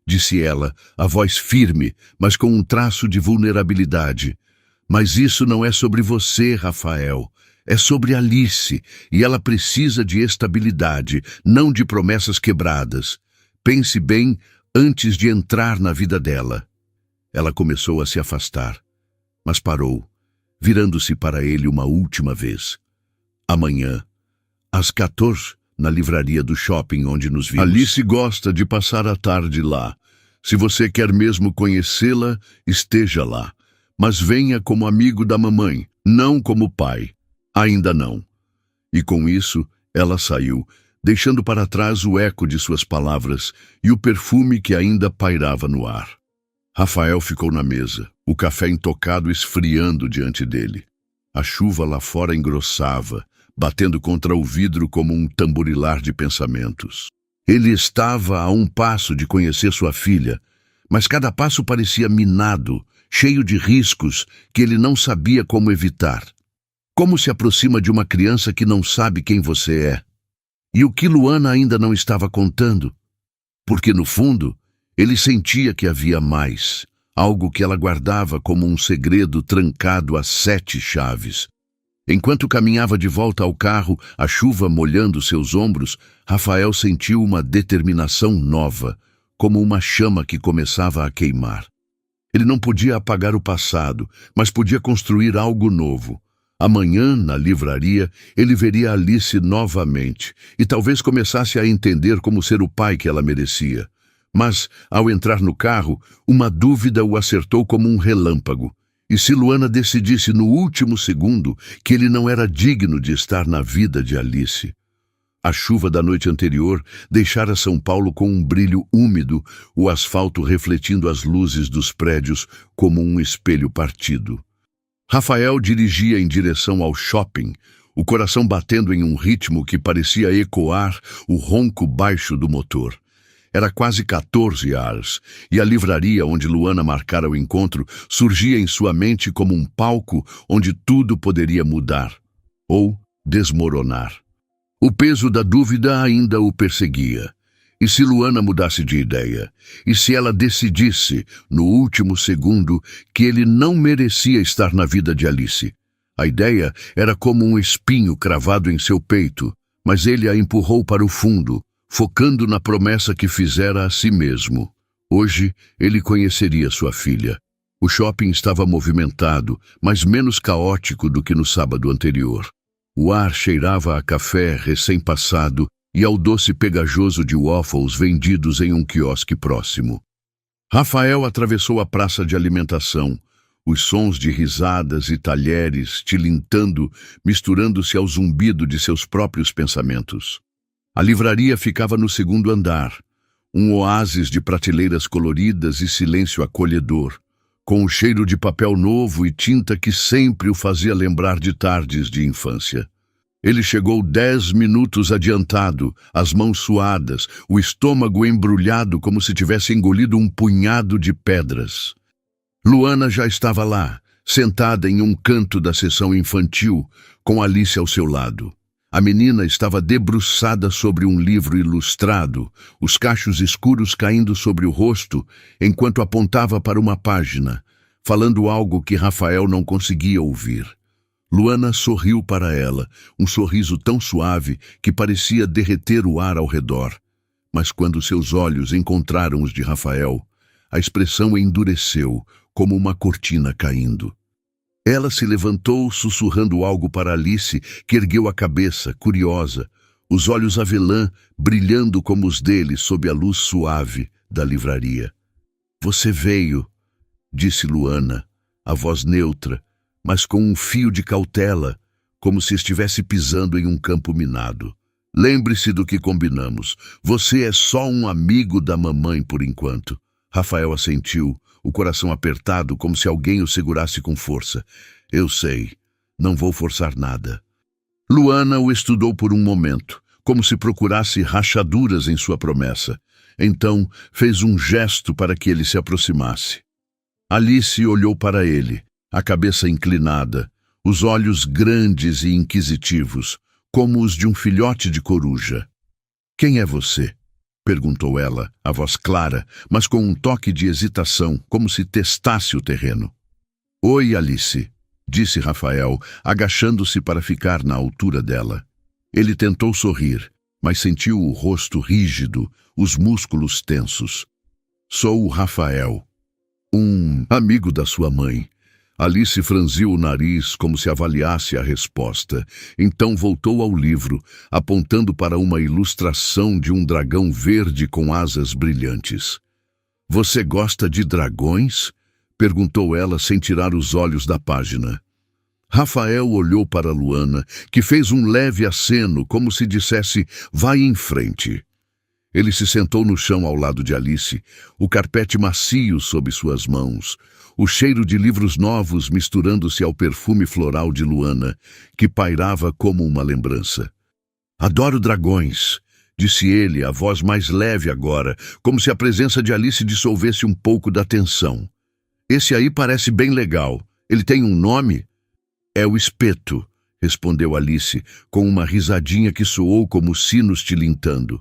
disse ela, a voz firme, mas com um traço de vulnerabilidade. "Mas isso não é sobre você, Rafael. É sobre Alice, e ela precisa de estabilidade, não de promessas quebradas. Pense bem antes de entrar na vida dela." Ela começou a se afastar, mas parou, virando-se para ele uma última vez. "Amanhã, às 14, na livraria do shopping onde nos vimos. Alice gosta de passar a tarde lá. Se você quer mesmo conhecê-la, esteja lá. Mas venha como amigo da mamãe, não como pai. Ainda não." E com isso, ela saiu, deixando para trás o eco de suas palavras e o perfume que ainda pairava no ar. Rafael ficou na mesa, o café intocado esfriando diante dele. A chuva lá fora engrossava, batendo contra o vidro como um tamborilar de pensamentos. Ele estava a um passo de conhecer sua filha, mas cada passo parecia minado, cheio de riscos que ele não sabia como evitar. Como se aproxima de uma criança que não sabe quem você é? E o que Luana ainda não estava contando? Porque, no fundo, ele sentia que havia mais, algo que ela guardava como um segredo trancado a 7 chaves. Enquanto caminhava de volta ao carro, a chuva molhando seus ombros, Rafael sentiu uma determinação nova, como uma chama que começava a queimar. Ele não podia apagar o passado, mas podia construir algo novo. Amanhã, na livraria, ele veria Alice novamente, e talvez começasse a entender como ser o pai que ela merecia. Mas, ao entrar no carro, uma dúvida o acertou como um relâmpago. E se Luana decidisse no último segundo que ele não era digno de estar na vida de Alice? A chuva da noite anterior deixara São Paulo com um brilho úmido, o asfalto refletindo as luzes dos prédios como um espelho partido. Rafael dirigia em direção ao shopping, o coração batendo em um ritmo que parecia ecoar o ronco baixo do motor. Era quase 14 horas, e a livraria onde Luana marcara o encontro surgia em sua mente como um palco onde tudo poderia mudar ou desmoronar. O peso da dúvida ainda o perseguia. E se Luana mudasse de ideia? E se ela decidisse, no último segundo, que ele não merecia estar na vida de Alice? A ideia era como um espinho cravado em seu peito, mas ele a empurrou para o fundo, focando na promessa que fizera a si mesmo. Hoje, ele conheceria sua filha. O shopping estava movimentado, mas menos caótico do que no sábado anterior. O ar cheirava a café recém-passado e ao doce pegajoso de waffles vendidos em um quiosque próximo. Rafael atravessou a praça de alimentação, os sons de risadas e talheres tilintando, misturando-se ao zumbido de seus próprios pensamentos. A livraria ficava no segundo andar, um oásis de prateleiras coloridas e silêncio acolhedor, com o cheiro de papel novo e tinta que sempre o fazia lembrar de tardes de infância. Ele chegou 10 minutos adiantado, as mãos suadas, o estômago embrulhado como se tivesse engolido um punhado de pedras. Luana já estava lá, sentada em um canto da sessão infantil, com Alice ao seu lado. A menina estava debruçada sobre um livro ilustrado, os cachos escuros caindo sobre o rosto, enquanto apontava para uma página, falando algo que Rafael não conseguia ouvir. Luana sorriu para ela, um sorriso tão suave que parecia derreter o ar ao redor. Mas quando seus olhos encontraram os de Rafael, a expressão endureceu, como uma cortina caindo. Ela se levantou, sussurrando algo para Alice, que ergueu a cabeça, curiosa, os olhos avelã brilhando como os dele sob a luz suave da livraria. "Você veio", disse Luana, a voz neutra, mas com um fio de cautela, como se estivesse pisando em um campo minado. "Lembre-se do que combinamos. Você é só um amigo da mamãe por enquanto." Rafael assentiu, o coração apertado, como se alguém o segurasse com força. "Eu sei. Não vou forçar nada." Luana o estudou por um momento, como se procurasse rachaduras em sua promessa. Então fez um gesto para que ele se aproximasse. Alice olhou para ele, a cabeça inclinada, os olhos grandes e inquisitivos, como os de um filhote de coruja. "Quem é você?" perguntou ela, a voz clara, mas com um toque de hesitação, como se testasse o terreno. "Oi, Alice", disse Rafael, agachando-se para ficar na altura dela. Ele tentou sorrir, mas sentiu o rosto rígido, os músculos tensos. "Sou o Rafael, um amigo da sua mãe." Alice franziu o nariz como se avaliasse a resposta. Então voltou ao livro, apontando para uma ilustração de um dragão verde com asas brilhantes. "Você gosta de dragões?" perguntou ela sem tirar os olhos da página. Rafael olhou para Luana, que fez um leve aceno, como se dissesse, "Vai em frente." Ele se sentou no chão ao lado de Alice, o carpete macio sob suas mãos, o cheiro de livros novos misturando-se ao perfume floral de Luana, que pairava como uma lembrança. "Adoro dragões", disse ele, a voz mais leve agora, como se a presença de Alice dissolvesse um pouco da tensão. "Esse aí parece bem legal. Ele tem um nome?" "É o Espeto", respondeu Alice, com uma risadinha que soou como sinos tilintando.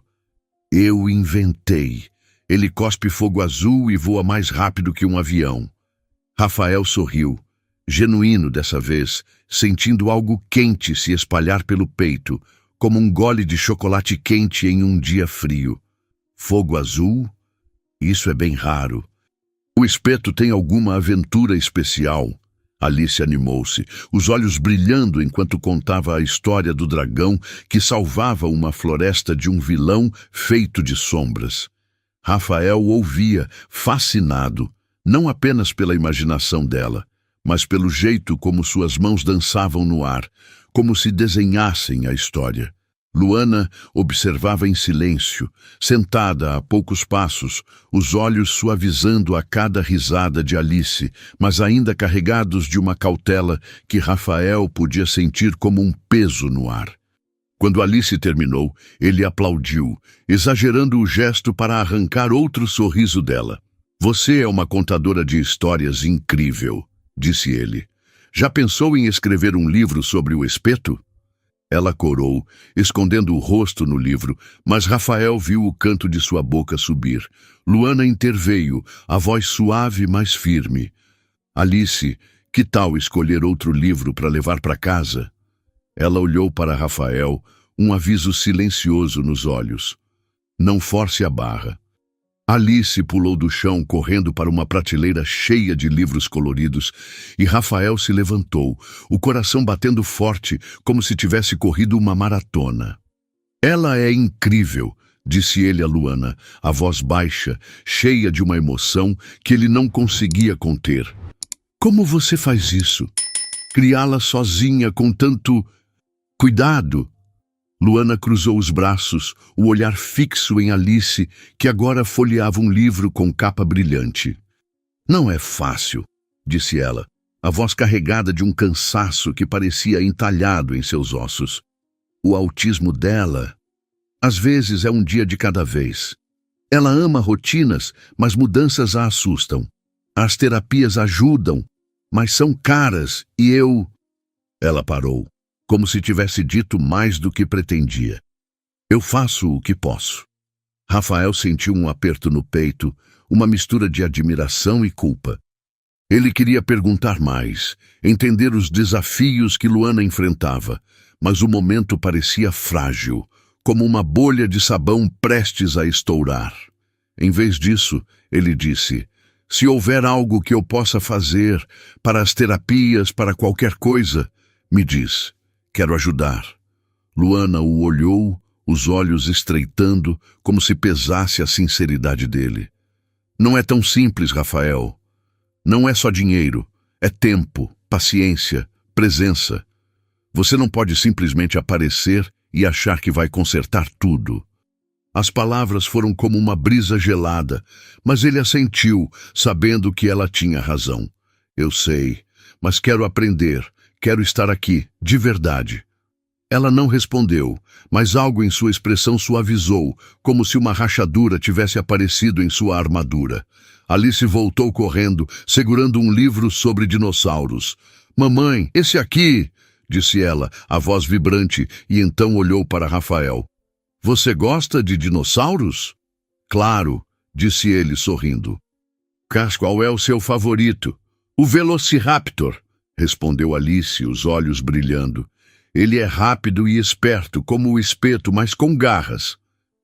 "Eu inventei. Ele cospe fogo azul e voa mais rápido que um avião." Rafael sorriu, genuíno dessa vez, sentindo algo quente se espalhar pelo peito, como um gole de chocolate quente em um dia frio. "Fogo azul? Isso é bem raro." "O Espeto tem alguma aventura especial?" Alice animou-se, os olhos brilhando enquanto contava a história do dragão que salvava uma floresta de um vilão feito de sombras. Rafael ouvia, fascinado, não apenas pela imaginação dela, mas pelo jeito como suas mãos dançavam no ar, como se desenhassem a história. Luana observava em silêncio, sentada a poucos passos, os olhos suavizando a cada risada de Alice, mas ainda carregados de uma cautela que Rafael podia sentir como um peso no ar. Quando Alice terminou, ele aplaudiu, exagerando o gesto para arrancar outro sorriso dela. "Você é uma contadora de histórias incrível", disse ele. "Já pensou em escrever um livro sobre o Espeto?" Ela corou, escondendo o rosto no livro, mas Rafael viu o canto de sua boca subir. Luana interveio, a voz suave, mas firme. "Alice, que tal escolher outro livro para levar para casa?" Ela olhou para Rafael, um aviso silencioso nos olhos. "Não force a barra." Alice pulou do chão, correndo para uma prateleira cheia de livros coloridos, e Rafael se levantou, o coração batendo forte, como se tivesse corrido uma maratona. Ela é incrível, disse ele a Luana, a voz baixa, cheia de uma emoção que ele não conseguia conter. Como você faz isso? Criá-la sozinha com tanto cuidado? Luana cruzou os braços, o olhar fixo em Alice, que agora folheava um livro com capa brilhante. Não é fácil, disse ela, a voz carregada de um cansaço que parecia entalhado em seus ossos. O autismo dela, às vezes, é um dia de cada vez. Ela ama rotinas, mas mudanças a assustam. As terapias ajudam, mas são caras e eu... Ela parou, como se tivesse dito mais do que pretendia. Eu faço o que posso. Rafael sentiu um aperto no peito, uma mistura de admiração e culpa. Ele queria perguntar mais, entender os desafios que Luana enfrentava, mas o momento parecia frágil, como uma bolha de sabão prestes a estourar. Em vez disso, ele disse: se houver algo que eu possa fazer para as terapias, para qualquer coisa, me diz. Quero ajudar. Luana o olhou, os olhos estreitando, como se pesasse a sinceridade dele. Não é tão simples, Rafael. Não é só dinheiro, é tempo, paciência, presença. Você não pode simplesmente aparecer e achar que vai consertar tudo. As palavras foram como uma brisa gelada, mas ele assentiu, sabendo que ela tinha razão. Eu sei, mas quero aprender, quero estar aqui, de verdade. Ela não respondeu, mas algo em sua expressão suavizou, como se uma rachadura tivesse aparecido em sua armadura. Alice voltou correndo, segurando um livro sobre dinossauros. Mamãe, esse aqui, disse ela, a voz vibrante, e então olhou para Rafael. Você gosta de dinossauros? Claro, disse ele sorrindo. Qual é o seu favorito? O Velociraptor, respondeu Alice, os olhos brilhando. Ele é rápido e esperto, como o espeto, mas com garras.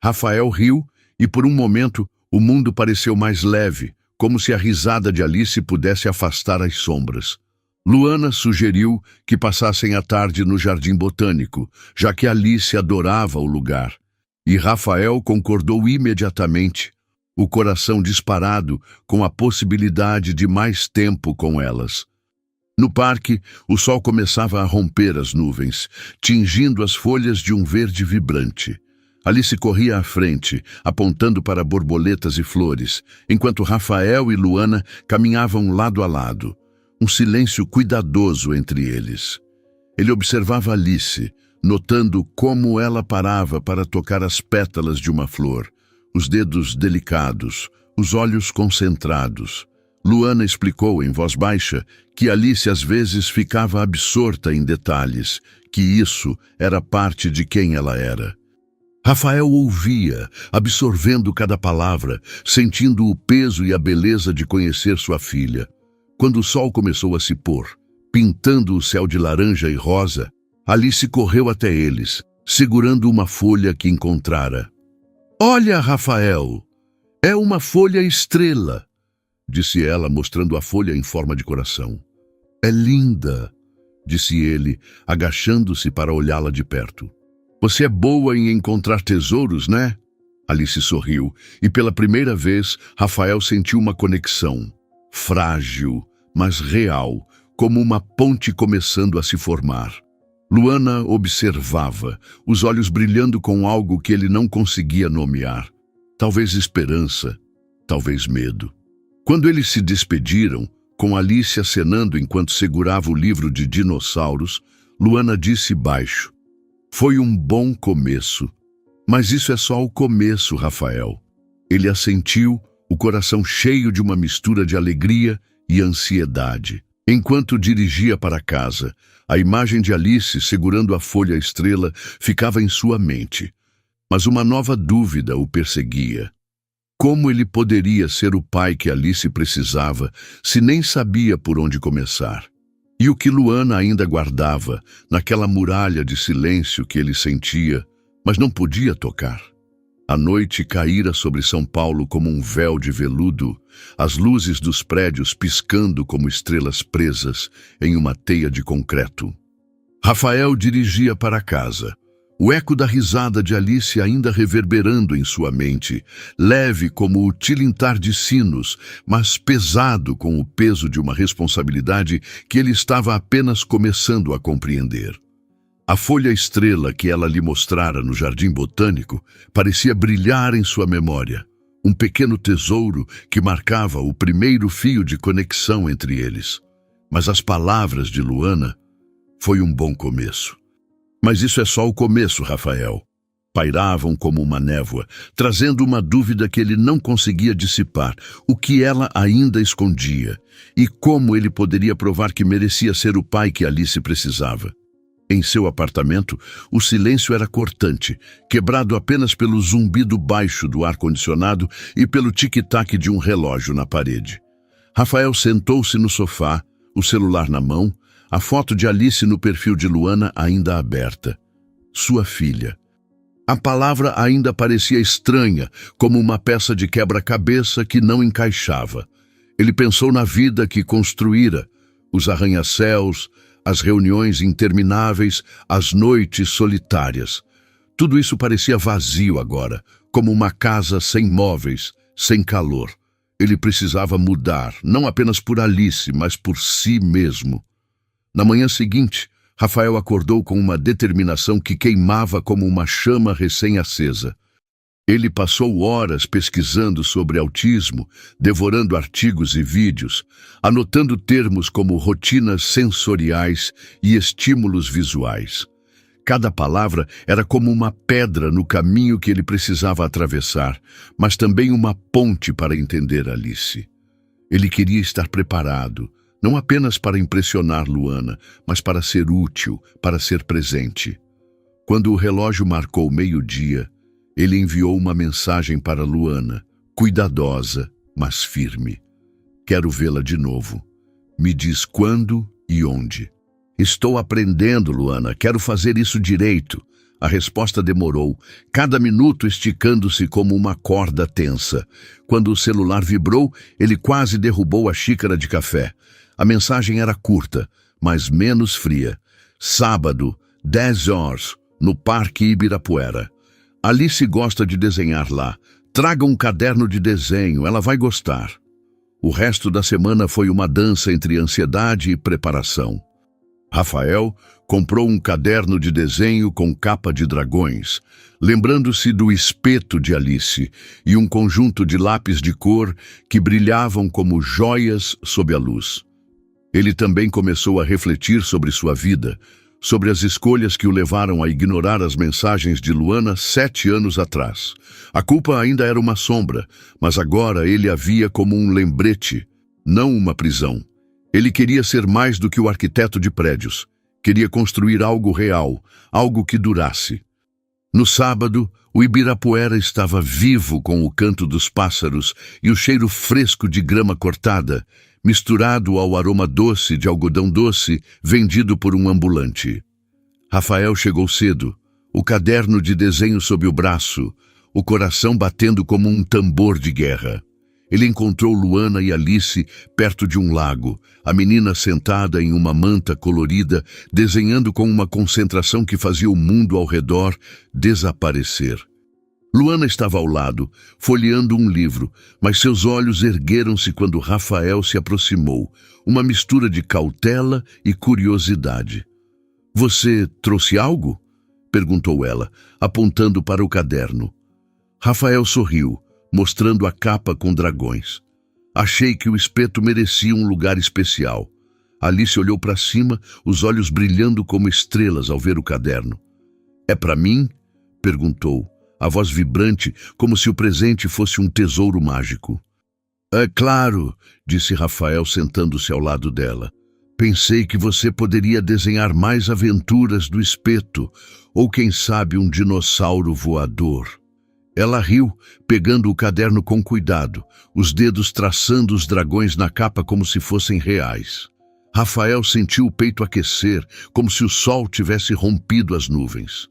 Rafael riu e, por um momento, o mundo pareceu mais leve, como se a risada de Alice pudesse afastar as sombras. Luana sugeriu que passassem a tarde no Jardim Botânico, já que Alice adorava o lugar. E Rafael concordou imediatamente, o coração disparado com a possibilidade de mais tempo com elas. No parque, o sol começava a romper as nuvens, tingindo as folhas de um verde vibrante. Alice corria à frente, apontando para borboletas e flores, enquanto Rafael e Luana caminhavam lado a lado. Um silêncio cuidadoso entre eles. Ele observava Alice, notando como ela parava para tocar as pétalas de uma flor, os dedos delicados, os olhos concentrados. Luana explicou em voz baixa que Alice às vezes ficava absorta em detalhes, que isso era parte de quem ela era. Rafael ouvia, absorvendo cada palavra, sentindo o peso e a beleza de conhecer sua filha. Quando o sol começou a se pôr, pintando o céu de laranja e rosa, Alice correu até eles, segurando uma folha que encontrara. Olha, Rafael, é uma folha estrela, disse ela, mostrando a folha em forma de coração. É linda, disse ele, agachando-se para olhá-la de perto. Você é boa em encontrar tesouros, né? Alice sorriu, e pela primeira vez, Rafael sentiu uma conexão. Frágil, mas real, como uma ponte começando a se formar. Luana observava, os olhos brilhando com algo que ele não conseguia nomear. Talvez esperança, talvez medo. Quando eles se despediram, com Alice acenando enquanto segurava o livro de dinossauros, Luana disse baixo: foi um bom começo. Mas isso é só o começo, Rafael. Ele assentiu, o coração cheio de uma mistura de alegria e ansiedade. Enquanto dirigia para casa, a imagem de Alice segurando a folha estrela ficava em sua mente. Mas uma nova dúvida o perseguia. Como ele poderia ser o pai que Alice precisava, se nem sabia por onde começar? E o que Luana ainda guardava, naquela muralha de silêncio que ele sentia, mas não podia tocar? A noite caíra sobre São Paulo como um véu de veludo, as luzes dos prédios piscando como estrelas presas em uma teia de concreto. Rafael dirigia para casa, o eco da risada de Alice ainda reverberando em sua mente, leve como o tilintar de sinos, mas pesado com o peso de uma responsabilidade que ele estava apenas começando a compreender. A folha estrela que ela lhe mostrara no jardim botânico parecia brilhar em sua memória, um pequeno tesouro que marcava o primeiro fio de conexão entre eles. Mas as palavras de Luana foi um bom começo. Mas isso é só o começo, Rafael. Pairavam como uma névoa, trazendo uma dúvida que ele não conseguia dissipar, o que ela ainda escondia, e como ele poderia provar que merecia ser o pai que Alice precisava. Em seu apartamento, o silêncio era cortante, quebrado apenas pelo zumbido baixo do ar-condicionado e pelo tic-tac de um relógio na parede. Rafael sentou-se no sofá, o celular na mão, a foto de Alice no perfil de Luana ainda aberta. Sua filha. A palavra ainda parecia estranha, como uma peça de quebra-cabeça que não encaixava. Ele pensou na vida que construíra, os arranha-céus, as reuniões intermináveis, as noites solitárias. Tudo isso parecia vazio agora, como uma casa sem móveis, sem calor. Ele precisava mudar, não apenas por Alice, mas por si mesmo. Na manhã seguinte, Rafael acordou com uma determinação que queimava como uma chama recém-acesa. Ele passou horas pesquisando sobre autismo, devorando artigos e vídeos, anotando termos como rotinas sensoriais e estímulos visuais. Cada palavra era como uma pedra no caminho que ele precisava atravessar, mas também uma ponte para entender Alice. Ele queria estar preparado, não apenas para impressionar Luana, mas para ser útil, para ser presente. Quando o relógio marcou meio-dia, ele enviou uma mensagem para Luana, cuidadosa, mas firme. Quero vê-la de novo. Me diz quando e onde. Estou aprendendo, Luana. Quero fazer isso direito. A resposta demorou, cada minuto esticando-se como uma corda tensa. Quando o celular vibrou, ele quase derrubou a xícara de café. A mensagem era curta, mas menos fria. Sábado, 10 horas, no Parque Ibirapuera. Alice gosta de desenhar lá. Traga um caderno de desenho, ela vai gostar. O resto da semana foi uma dança entre ansiedade e preparação. Rafael comprou um caderno de desenho com capa de dragões, lembrando-se do espeto de Alice e um conjunto de lápis de cor que brilhavam como joias sob a luz. Ele também começou a refletir sobre sua vida, sobre as escolhas que o levaram a ignorar as mensagens de Luana 7 anos atrás. A culpa ainda era uma sombra, mas agora ele a via como um lembrete, não uma prisão. Ele queria ser mais do que o arquiteto de prédios. Queria construir algo real, algo que durasse. No sábado, o Ibirapuera estava vivo com o canto dos pássaros e o cheiro fresco de grama cortada, misturado ao aroma doce de algodão doce vendido por um ambulante. Rafael chegou cedo, o caderno de desenho sob o braço, o coração batendo como um tambor de guerra. Ele encontrou Luana e Alice perto de um lago, a menina sentada em uma manta colorida, desenhando com uma concentração que fazia o mundo ao redor desaparecer. Luana estava ao lado, folheando um livro, mas seus olhos ergueram-se quando Rafael se aproximou, uma mistura de cautela e curiosidade. — Você trouxe algo? — perguntou ela, apontando para o caderno. Rafael sorriu, mostrando a capa com dragões. Achei que o espeto merecia um lugar especial. Alice olhou para cima, os olhos brilhando como estrelas ao ver o caderno. — É para mim? — perguntou, a voz vibrante, como se o presente fosse um tesouro mágico. — É claro, disse Rafael sentando-se ao lado dela. Pensei que você poderia desenhar mais aventuras do espeto, ou quem sabe um dinossauro voador. Ela riu, pegando o caderno com cuidado, os dedos traçando os dragões na capa como se fossem reais. Rafael sentiu o peito aquecer, como se o sol tivesse rompido as nuvens.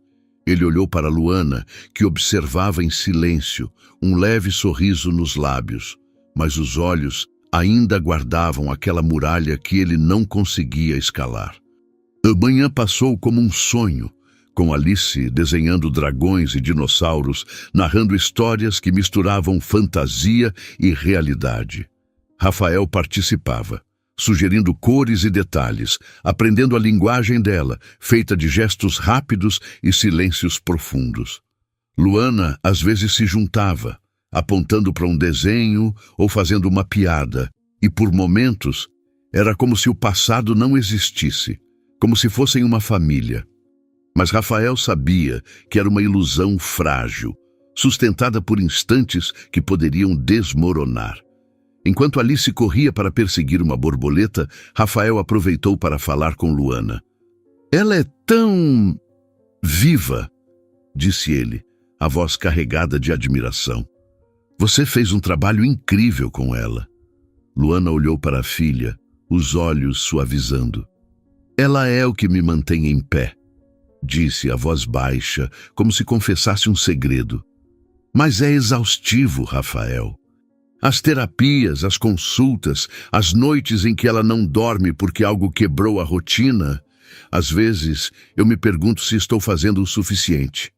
Ele olhou para Luana, que observava em silêncio, um leve sorriso nos lábios, mas os olhos ainda guardavam aquela muralha que ele não conseguia escalar. A manhã passou como um sonho, com Alice desenhando dragões e dinossauros, narrando histórias que misturavam fantasia e realidade. Rafael participava, sugerindo cores e detalhes, aprendendo a linguagem dela, feita de gestos rápidos e silêncios profundos. Luana às vezes se juntava, apontando para um desenho ou fazendo uma piada, e por momentos era como se o passado não existisse, como se fossem uma família. Mas Rafael sabia que era uma ilusão frágil, sustentada por instantes que poderiam desmoronar. Enquanto Alice corria para perseguir uma borboleta, Rafael aproveitou para falar com Luana. "Ela é tão viva", disse ele, a voz carregada de admiração. "Você fez um trabalho incrível com ela." Luana olhou para a filha, os olhos suavizando. "Ela é o que me mantém em pé", disse a voz baixa, como se confessasse um segredo. "Mas é exaustivo, Rafael. As terapias, as consultas, as noites em que ela não dorme porque algo quebrou a rotina. Às vezes, eu me pergunto se estou fazendo o suficiente."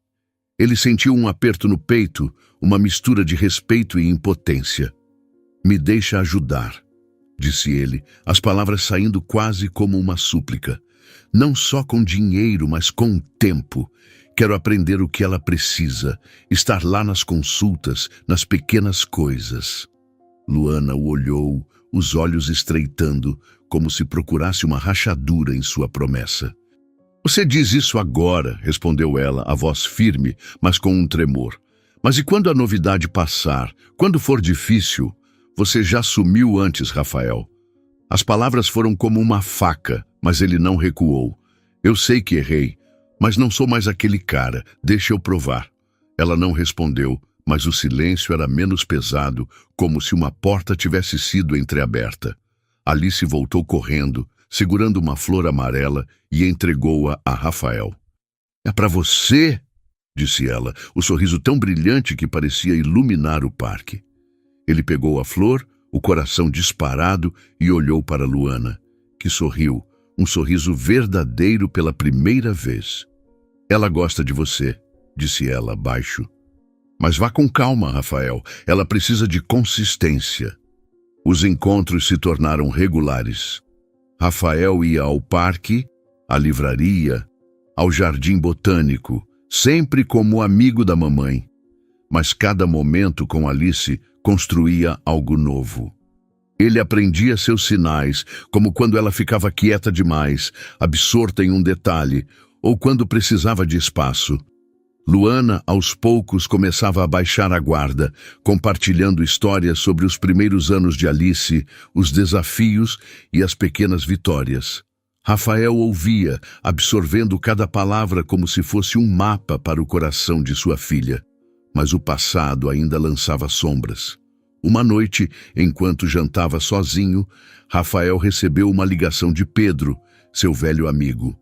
Ele sentiu um aperto no peito, uma mistura de respeito e impotência. "Me deixa ajudar", disse ele, as palavras saindo quase como uma súplica. "Não só com dinheiro, mas com tempo. Quero aprender o que ela precisa, estar lá nas consultas, nas pequenas coisas." Luana o olhou, os olhos estreitando, como se procurasse uma rachadura em sua promessa. "Você diz isso agora", respondeu ela, a voz firme, mas com um tremor. "Mas e quando a novidade passar? Quando for difícil? Você já sumiu antes, Rafael." As palavras foram como uma faca, mas ele não recuou. "Eu sei que errei, mas não sou mais aquele cara. Deixa eu provar." Ela não respondeu, mas o silêncio era menos pesado, como se uma porta tivesse sido entreaberta. Alice voltou correndo, segurando uma flor amarela, e entregou-a a Rafael. "É para você?", disse ela, o sorriso tão brilhante que parecia iluminar o parque. Ele pegou a flor, o coração disparado, e olhou para Luana, que sorriu, um sorriso verdadeiro pela primeira vez. "Ela gosta de você", disse ela, baixo. "Mas vá com calma, Rafael. Ela precisa de consistência." Os encontros se tornaram regulares. Rafael ia ao parque, à livraria, ao jardim botânico, sempre como amigo da mamãe. Mas cada momento com Alice construía algo novo. Ele aprendia seus sinais, como quando ela ficava quieta demais, absorta em um detalhe, ou quando precisava de espaço. Luana, aos poucos, começava a baixar a guarda, compartilhando histórias sobre os primeiros anos de Alice, os desafios e as pequenas vitórias. Rafael ouvia, absorvendo cada palavra como se fosse um mapa para o coração de sua filha. Mas o passado ainda lançava sombras. Uma noite, enquanto jantava sozinho, Rafael recebeu uma ligação de Pedro, seu velho amigo.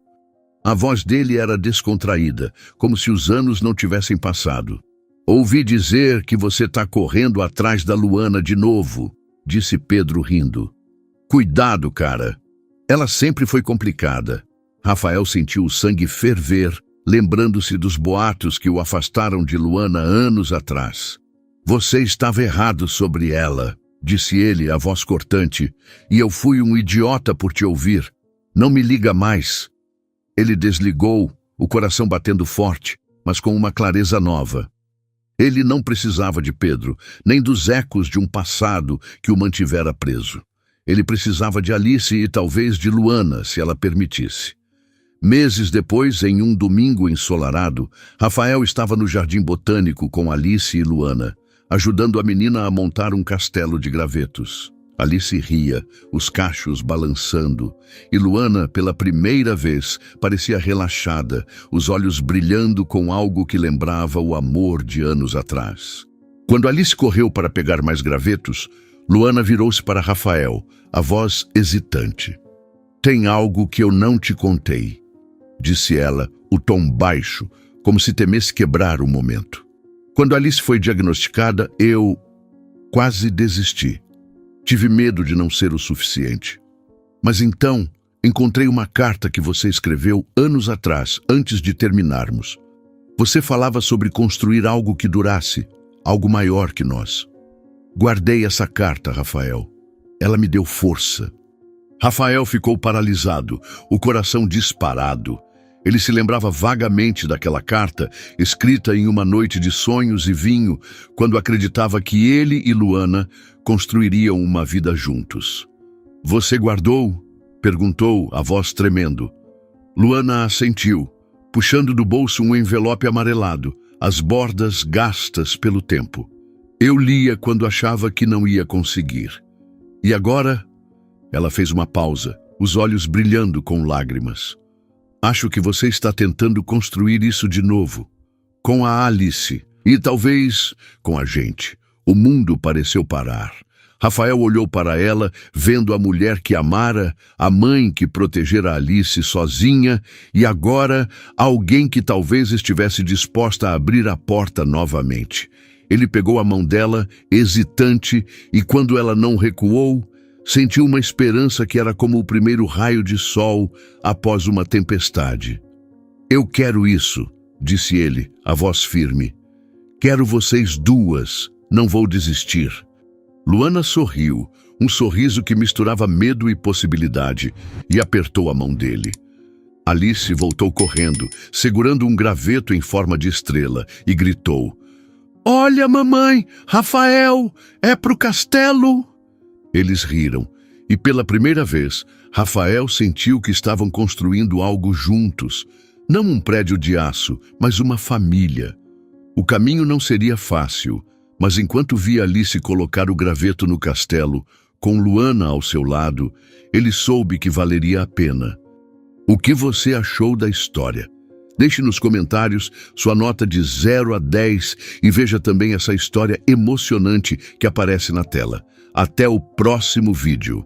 A voz dele era descontraída, como se os anos não tivessem passado. "Ouvi dizer que você está correndo atrás da Luana de novo", disse Pedro rindo. "Cuidado, cara. Ela sempre foi complicada." Rafael sentiu o sangue ferver, lembrando-se dos boatos que o afastaram de Luana anos atrás. "Você estava errado sobre ela", disse ele, a voz cortante, "e eu fui um idiota por te ouvir. Não me liga mais." Ele desligou, o coração batendo forte, mas com uma clareza nova. Ele não precisava de Pedro, nem dos ecos de um passado que o mantivera preso. Ele precisava de Alice e talvez de Luana, se ela permitisse. Meses depois, em um domingo ensolarado, Rafael estava no jardim botânico com Alice e Luana, ajudando a menina a montar um castelo de gravetos. Alice ria, os cachos balançando, e Luana, pela primeira vez, parecia relaxada, os olhos brilhando com algo que lembrava o amor de anos atrás. Quando Alice correu para pegar mais gravetos, Luana virou-se para Rafael, a voz hesitante. "Tem algo que eu não te contei", disse ela, o tom baixo, como se temesse quebrar o momento. Quando Alice foi diagnosticada, eu quase desisti. Tive medo de não ser o suficiente. Mas então, encontrei uma carta que você escreveu anos atrás, antes de terminarmos. Você falava sobre construir algo que durasse, algo maior que nós. Guardei essa carta, Rafael. Ela me deu força. Rafael ficou paralisado, o coração disparado. Ele se lembrava vagamente daquela carta, escrita em uma noite de sonhos e vinho, quando acreditava que ele e Luana construiriam uma vida juntos. "Você guardou?" perguntou, a voz tremendo. Luana assentiu, puxando do bolso um envelope amarelado, as bordas gastas pelo tempo. Eu lia quando achava que não ia conseguir. E agora? Ela fez uma pausa, os olhos brilhando com lágrimas. "Acho que você está tentando construir isso de novo. Com a Alice. E talvez com a gente." O mundo pareceu parar. Rafael olhou para ela, vendo a mulher que amara, a mãe que protegera Alice sozinha e agora alguém que talvez estivesse disposta a abrir a porta novamente. Ele pegou a mão dela, hesitante, e quando ela não recuou, sentiu uma esperança que era como o primeiro raio de sol após uma tempestade. "Eu quero isso", disse ele, a voz firme. "Quero vocês duas, não vou desistir." Luana sorriu, um sorriso que misturava medo e possibilidade, e apertou a mão dele. Alice voltou correndo, segurando um graveto em forma de estrela, e gritou: "Olha, mamãe, Rafael, é pro castelo!" Eles riram, e pela primeira vez, Rafael sentiu que estavam construindo algo juntos, não um prédio de aço, mas uma família. O caminho não seria fácil, mas enquanto via Alice colocar o graveto no castelo, com Luana ao seu lado, ele soube que valeria a pena. O que você achou da história? Deixe nos comentários sua nota de 0 a 10 e veja também essa história emocionante que aparece na tela. Até o próximo vídeo.